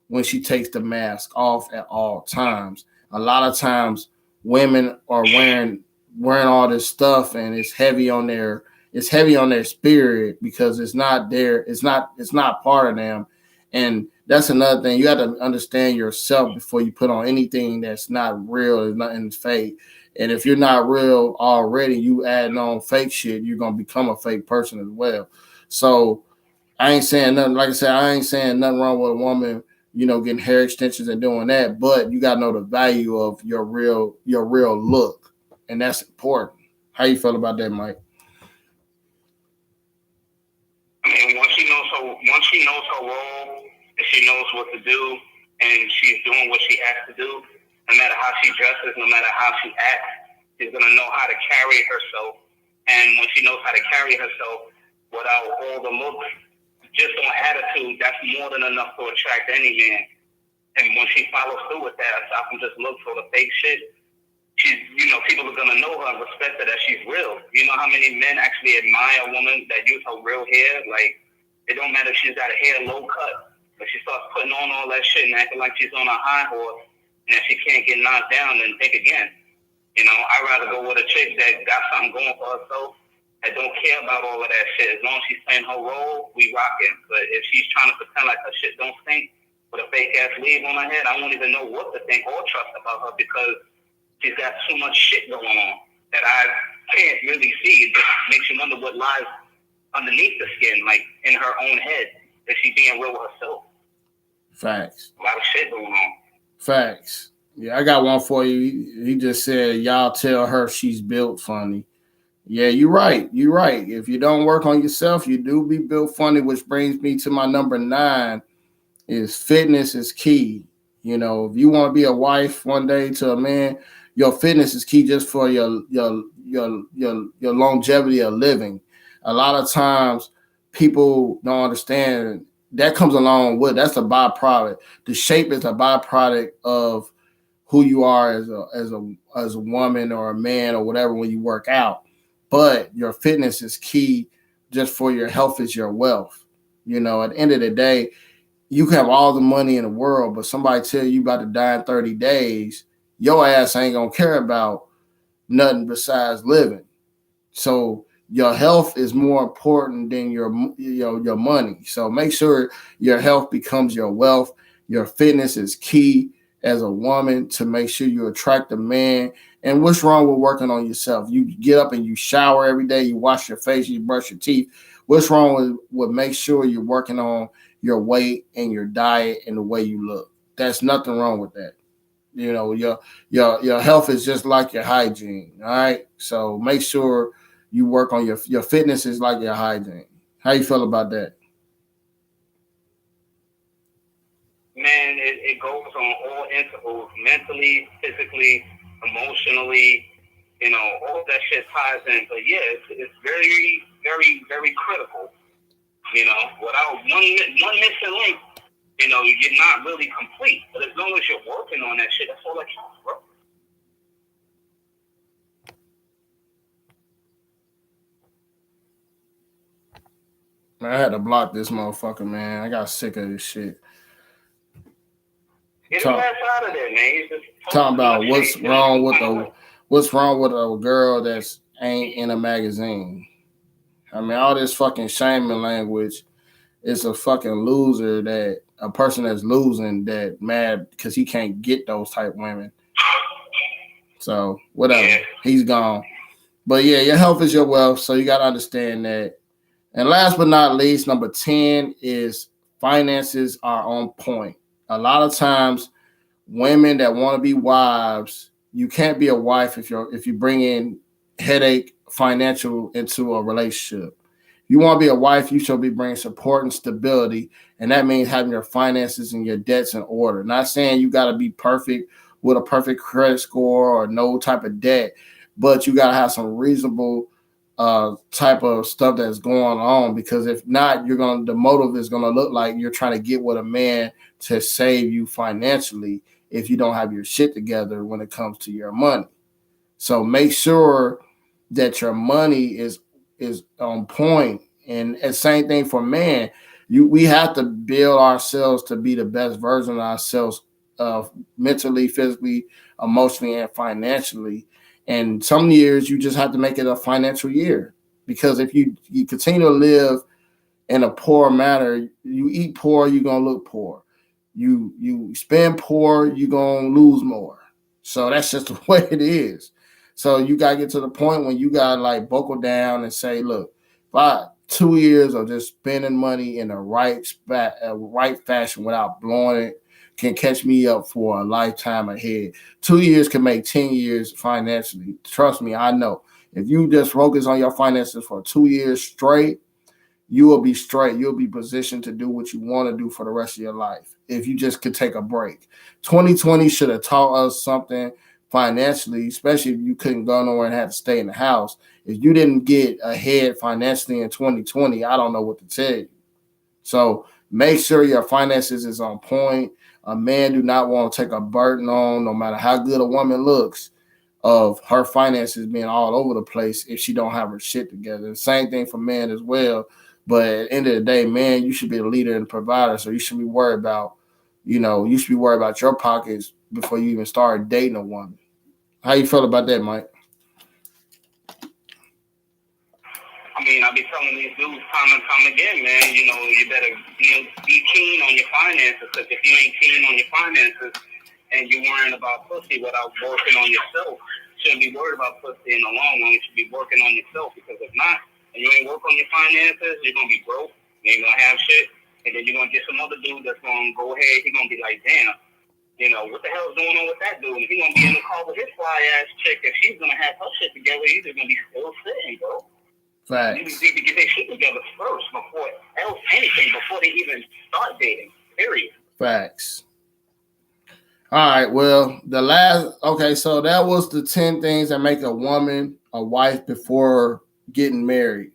S1: when she takes the mask off at all times. A lot of times women are wearing all this stuff and it's heavy on their spirit because it's not part of them. And that's another thing. You have to understand yourself before you put on anything that's not real, it's nothing fake. And if you're not real already, you adding on fake shit, you're gonna become a fake person as well. So I ain't saying nothing. Like I said, I ain't saying nothing wrong with a woman, getting hair extensions and doing that. But you gotta know the value of your real look, and that's important. How you feel about that, Mike?
S2: I mean, once she knows her role and she knows what to do, and she's doing what she has to do, no matter how she dresses, no matter how she acts, she's gonna know how to carry herself. And when she knows how to carry herself without all the looks, just on attitude, that's more than enough to attract any man. And when she follows through with that, aside from just look for the fake shit, she's, people are gonna know her and respect her that she's real. You know how many men actually admire a woman that use her real hair? Like, it don't matter if she's got her hair low cut, but she starts putting on all that shit and acting like she's on a high horse, and if she can't get knocked down, then think again. I'd rather go with a chick that got something going for herself, that don't care about all of that shit. As long as she's playing her role, we rocking. But if she's trying to pretend like her shit don't stink with a fake ass weave on her head, I won't even know what to think or trust about her because she's got too much shit going on that I can't really see. It just makes you wonder what lies underneath the skin, like in her own head. Is she being real with herself?
S1: Facts.
S2: A lot of shit going on.
S1: Facts. Yeah, I got one for you. He just said, y'all tell her she's built funny. Yeah, you're right. You're right. If you don't work on yourself, you do be built funny, which brings me to my number 9 is fitness is key. If you want to be a wife one day to a man, your fitness is key just for your longevity of living. A lot of times people don't understand that comes along with that's a byproduct. The shape is a byproduct of who you are as a woman or a man or whatever when you work out. But your fitness is key just for your health is your wealth. At the end of the day, you can have all the money in the world, but somebody tell you about to die in 30 days, your ass ain't gonna care about nothing besides living. So your health is more important than your money. So make sure your health becomes your wealth. Your fitness is key as a woman to make sure you attract a man. And what's wrong with working on yourself? You get up and you shower every day, you wash your face, you brush your teeth. What's wrong with make sure you're working on your weight and your diet and the way you look? There's nothing wrong with that. Your health is just like your hygiene. All right. So make sure you work on your fitness is like your hygiene. How you feel about that?
S2: Man, it goes on all intervals, mentally, physically, emotionally, all that shit ties in. But yeah, it's very, very, very critical. Without one missing link, you're not really complete. But as long as you're working on that shit, that's all that counts, bro.
S1: Man, I had to block this motherfucker, man. I got sick of this shit.
S2: Get his
S1: Talk,
S2: ass out of there, man. He's just
S1: talking
S2: talking too
S1: about
S2: much shit.
S1: what's wrong with a girl that's ain't in a magazine. I mean, all this fucking shaming language is a fucking loser, that a person that's losing that mad because he can't get those type women. So whatever,
S2: Yeah.
S1: he's gone. But yeah, your health is your wealth, so you got to understand that. And last but not least, number 10 is finances are on point. A lot of times, women that want to be wives, you can't be a wife if you bring in headache financial into a relationship. You want to be a wife, you should be bringing support and stability, and that means having your finances and your debts in order. Not saying you got to be perfect with a perfect credit score or no type of debt, but you got to have some reasonable type of stuff that's going on, because if not, the motive is gonna look like you're trying to get with a man to save you financially if you don't have your shit together when it comes to your money. So make sure that your money is on point. And the same thing for man. We have to build ourselves to be the best version of ourselves, mentally, physically, emotionally, and financially. And some years you just have to make it a financial year, because if you continue to live in a poor manner, you eat poor, you're gonna look poor. You spend poor, you're gonna lose more. So that's just the way it is. So you gotta get to the point when you gotta like buckle down and say, look, if I 2 years of just spending money in the right fashion without blowing it can catch me up for a lifetime ahead. 2 years can make 10 years financially. Trust me, I know. If you just focus on your finances for 2 years straight, you will be straight. You'll be positioned to do what you want to do for the rest of your life if you just could take a break. 2020 should have taught us something financially, especially if you couldn't go nowhere and had to stay in the house. If you didn't get ahead financially in 2020, I don't know what to tell you. So make sure your finances is on point. A man do not want to take a burden on, no matter how good a woman looks, of her finances being all over the place if she don't have her shit together. The same thing for men as well. But at the end of the day, man, you should be the leader and the provider. So you should be worried about, you should be worried about your pockets before you even start dating a woman. How you feel about that, Mike?
S2: I mean, I be telling these dudes time and time again, man, you better be keen on your finances, because if you ain't keen on your finances and you're worrying about pussy without working on yourself, you shouldn't be worried about pussy in the long run. You should be working on yourself, because if not, and you ain't work on your finances, you're going to be broke, you ain't going to have shit, and then you're going to get some other dude that's going to go ahead, he's going to be like, damn, what the hell's going on with that dude? And he's going to be in the car with his fly-ass chick, and she's going to have her shit together, he's just going to be still sitting, bro.
S1: Facts.
S2: You need to get their shit together first before else anything, before they even start dating. Period.
S1: Facts. All right. Well, so that was the 10 things that make a woman a wife before getting married.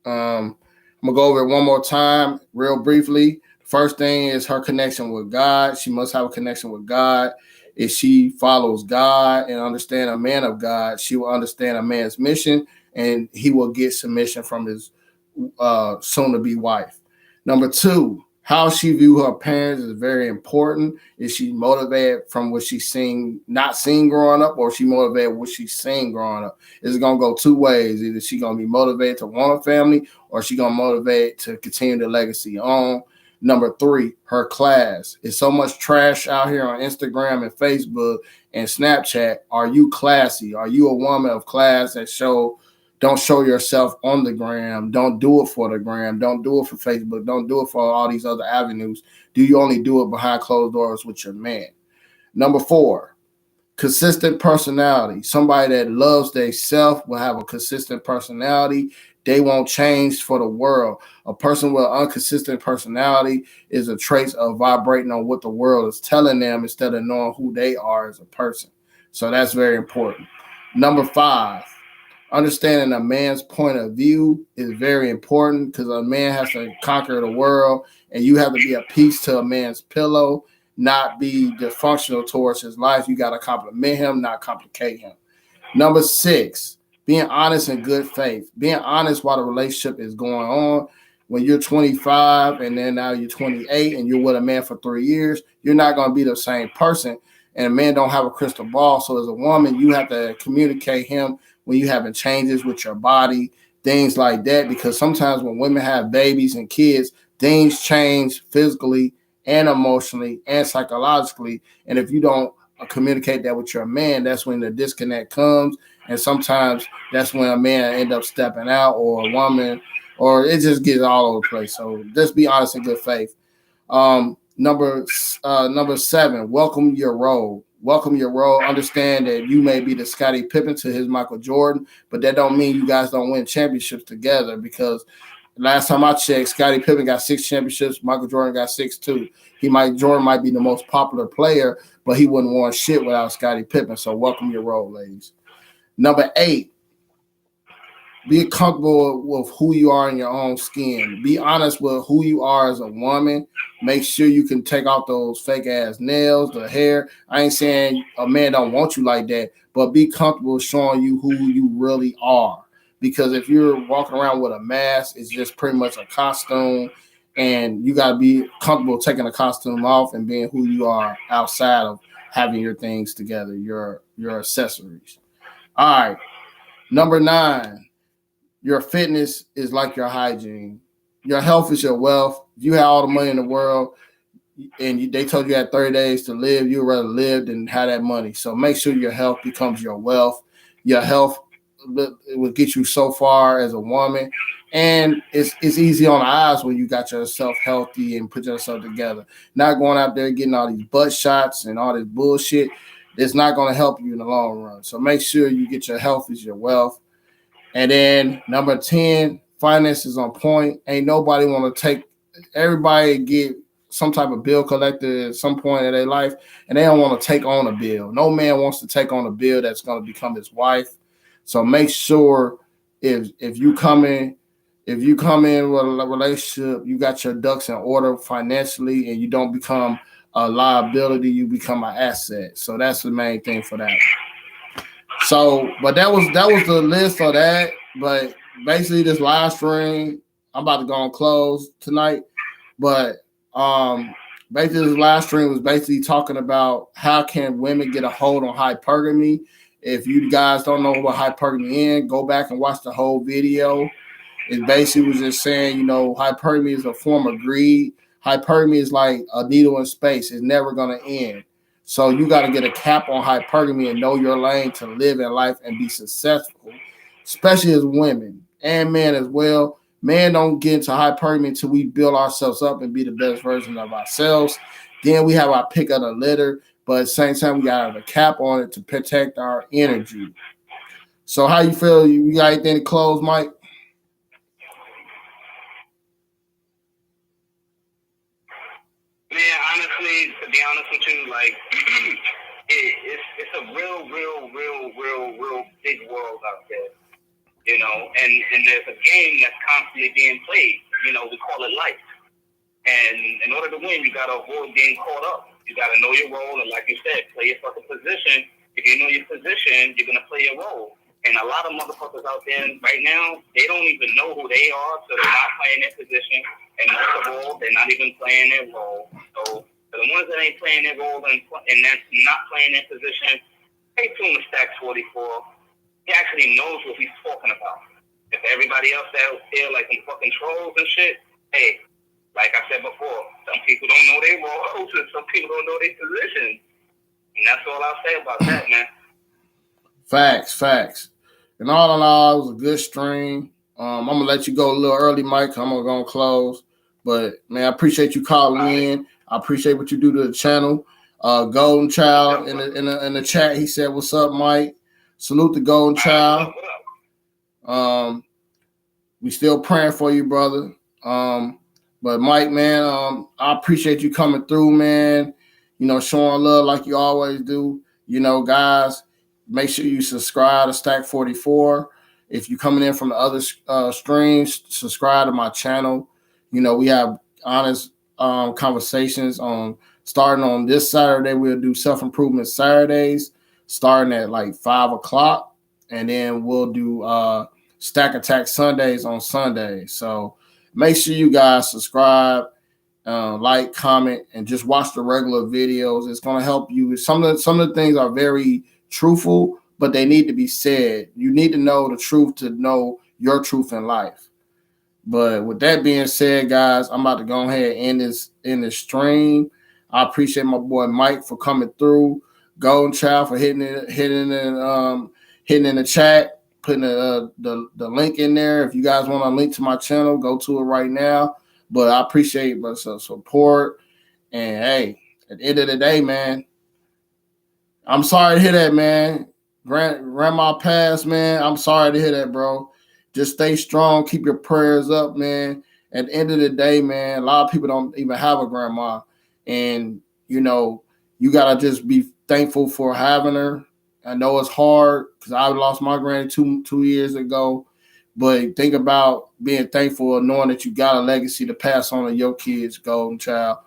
S1: I'm gonna go over it one more time, real briefly. First thing is her connection with God. She must have a connection with God. If she follows God and understand a man of God, she will understand a man's mission, and he will get submission from his soon-to-be wife. Number two, how she view her parents is very important. Is she motivated from what she's not seen growing up, or is she motivated what she's seen growing up? It's gonna go two ways. Either she gonna be motivated to want a family, or she gonna motivate to continue the legacy on. Number three, her class. It's so much trash out here on Instagram and Facebook and Snapchat. Are you classy? Are you a woman of class that don't show yourself on the gram? Don't do it for the gram. Don't do it for Facebook. Don't do it for all these other avenues. Do you only do it behind closed doors with your man? Number four, consistent personality. Somebody that loves their self will have a consistent personality. They won't change for the world. A person with an inconsistent personality is a trait of vibrating on what the world is telling them instead of knowing who they are as a person. So that's very important. Number five, understanding a man's point of view is very important, because a man has to conquer the world, and you have to be a piece to a man's pillow, not be dysfunctional towards his life. You got to compliment him, not complicate him. Number six, being honest and good faith. Being honest while the relationship is going on. when you're 25 and then now you're 28 and you're with a man for 3 years, you're not going to be the same person. And a man don't have a crystal ball. So as a woman, you have to communicate him when you having changes with your body, things like that. Because sometimes when women have babies and kids, things change physically and emotionally and psychologically. And if you don't communicate that with your man, that's when the disconnect comes. And sometimes that's when a man end up stepping out, or a woman, or it just gets all over the place. So just be honest and good faith. Number 7, welcome your role. Welcome your role. Understand that you may be the Scottie Pippen to his Michael Jordan, but that don't mean you guys don't win championships together, because last time I checked, Scottie Pippen got 6 championships. Michael Jordan got 6 too. Jordan might be the most popular player, but he wouldn't want shit without Scottie Pippen. So welcome your role, ladies. Number 8, be comfortable with who you are in your own skin. Be honest with who you are as a woman. Make sure you can take off those fake ass nails, the hair. I ain't saying a man don't want you like that, but be comfortable showing you who you really are. Because if you're walking around with a mask, it's just pretty much a costume, and you got to be comfortable taking the costume off and being who you are outside of having your things together, your accessories. All right. Number 9, your fitness is like your hygiene. Your health is your wealth. If you have all the money in the world and they told you had 30 days to live, you'd rather live than have that money. So make sure your health becomes your wealth. Your health will get you so far as a woman. And it's easy on the eyes when you got yourself healthy and put yourself together. Not going out there getting all these butt shots and all this bullshit. It's not going to help you in the long run. So make sure you get your health as your wealth. And then number 10, finances on point. Ain't nobody want to take, everybody get some type of bill collector at some point in their life, and they don't want to take on a bill. No man wants to take on a bill that's going to become his wife. So make sure if you come in with a relationship, you got your ducks in order financially, and you don't become a liability, you become an asset. So that's the main thing for that. So, but that was the list for that. But basically, this live stream, I'm about to go on close tonight. But basically, this live stream was basically talking about how can women get a hold on hypergamy. If you guys don't know what hypergamy is, go back and watch the whole video. It basically was just saying, hypergamy is a form of greed. Hypergamy is like a needle in space. It's never going to end. So you got to get a cap on hypergamy and know your lane to live in life and be successful, especially as women and men as well. Men don't get into hypergamy until we build ourselves up and be the best version of ourselves. Then we have our pick of the litter, but at the same time, we got to have a cap on it to protect our energy. So how you feel? You got anything to close, Mike?
S2: Man, honestly, to be honest with you, like it's a real big world out there, and there's a game that's constantly being played. We call it life. And in order to win, you gotta avoid being caught up. You gotta know your role, and like you said, play your fucking position. If you know your position, you're gonna play your role. And a lot of motherfuckers out there right now, they don't even know who they are, so they're not playing their position. And most of all, they're not even playing their role. So for the ones that ain't playing their role and that's not playing their position, stay tuned to Stacks 44. He actually knows what he's talking about. If everybody else out there like some fucking trolls and shit, hey, like I said before, some people don't know their roles and some people don't know their positions. And that's all I'll say about that, man.
S1: Facts. And all in all, it was a good stream. I'm gonna let you go a little early, Mike. I'm gonna close. But man, I appreciate you calling in. I appreciate what you do to the channel. Golden Child in the chat, he said, "What's up, Mike?" Salute the Golden Child. We still praying for you, brother. But Mike, man, I appreciate you coming through, man. Showing love like you always do. Guys, make sure you subscribe to Stack 44. If you're coming in from the other streams, subscribe to my channel. We have honest conversations starting on this Saturday. We'll do self-improvement Saturdays starting at like 5 o'clock. And then we'll do Stack Attack Sundays on Sundays. So Make sure you guys subscribe, like, comment, and just watch the regular videos. It's gonna help you. Some of the things are very truthful, but they need to be said. You need to know the truth to know your truth in life. But with that being said, guys, I'm about to go ahead and end this stream. I appreciate my boy Mike for coming through. Golden Child for hitting in the chat, putting the link in there. If you guys want a link to my channel, go to it right now. But I appreciate the support. And hey, at the end of the day, man, I'm sorry to hear that, man. Grandma passed, man. I'm sorry to hear that, bro. Just stay strong. Keep your prayers up, man. At the end of the day, man, a lot of people don't even have a grandma. And, you got to just be thankful for having her. I know it's hard because I lost my granny two years ago. But think about being thankful and knowing that you got a legacy to pass on to your kids, Golden Child.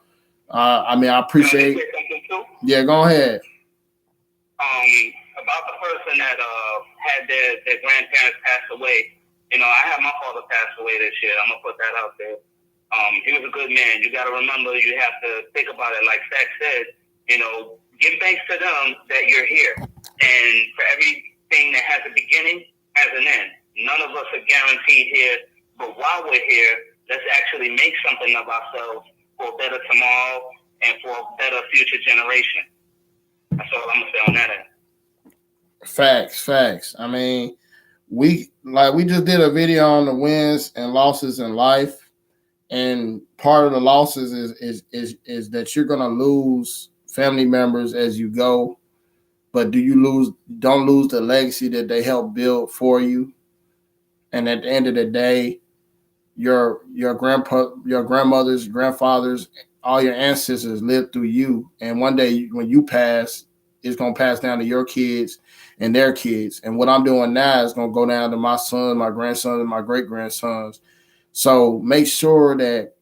S1: I appreciate it. Yeah, go ahead.
S2: About the person that had their grandparents pass away. I had my father pass away this year. I'm gonna put that out there. He was a good man. You got to remember, you have to think about it. Like Zach said, give thanks to them that you're here, and for everything that has a beginning has an end. None of us are guaranteed here, but while we're here, let's actually make something of ourselves for a better tomorrow and for a better future generation. That's all I'm gonna say on that end.
S1: Facts. I mean, we just did a video on the wins and losses in life, and part of the losses is that you're gonna lose family members as you go, but don't lose the legacy that they helped build for you. And at the end of the day, your grandmothers, grandfathers, all your ancestors lived through you, and one day when you pass, it's gonna pass down to your kids and their kids. And what I'm doing now is gonna go down to my son, my grandson, and my great grandsons. So make sure that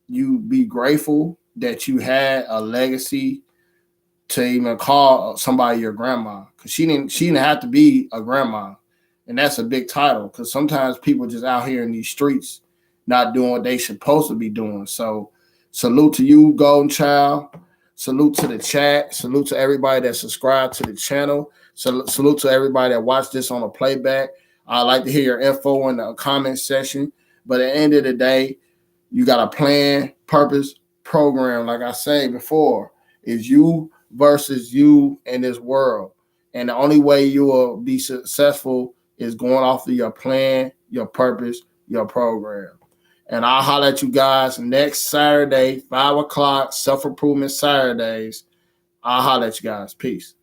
S1: you be grateful that you had a legacy to even call somebody your grandma, because she didn't have to be a grandma, and that's a big title. Because sometimes people just out here in these streets not doing what they supposed to be doing. So salute to you, Golden Child. Salute to the chat. Salute to everybody that subscribed to the channel. Salute to everybody that watched this on a playback. I'd like to hear your info in the comment section. But at the end of the day, you got a plan, purpose, program. Like I said before, is you versus you in this world. And the only way you will be successful is going off of your plan, your purpose, your program. And I'll holler at you guys next Saturday, 5 o'clock, Self-Improvement Saturdays. I'll holler at you guys. Peace.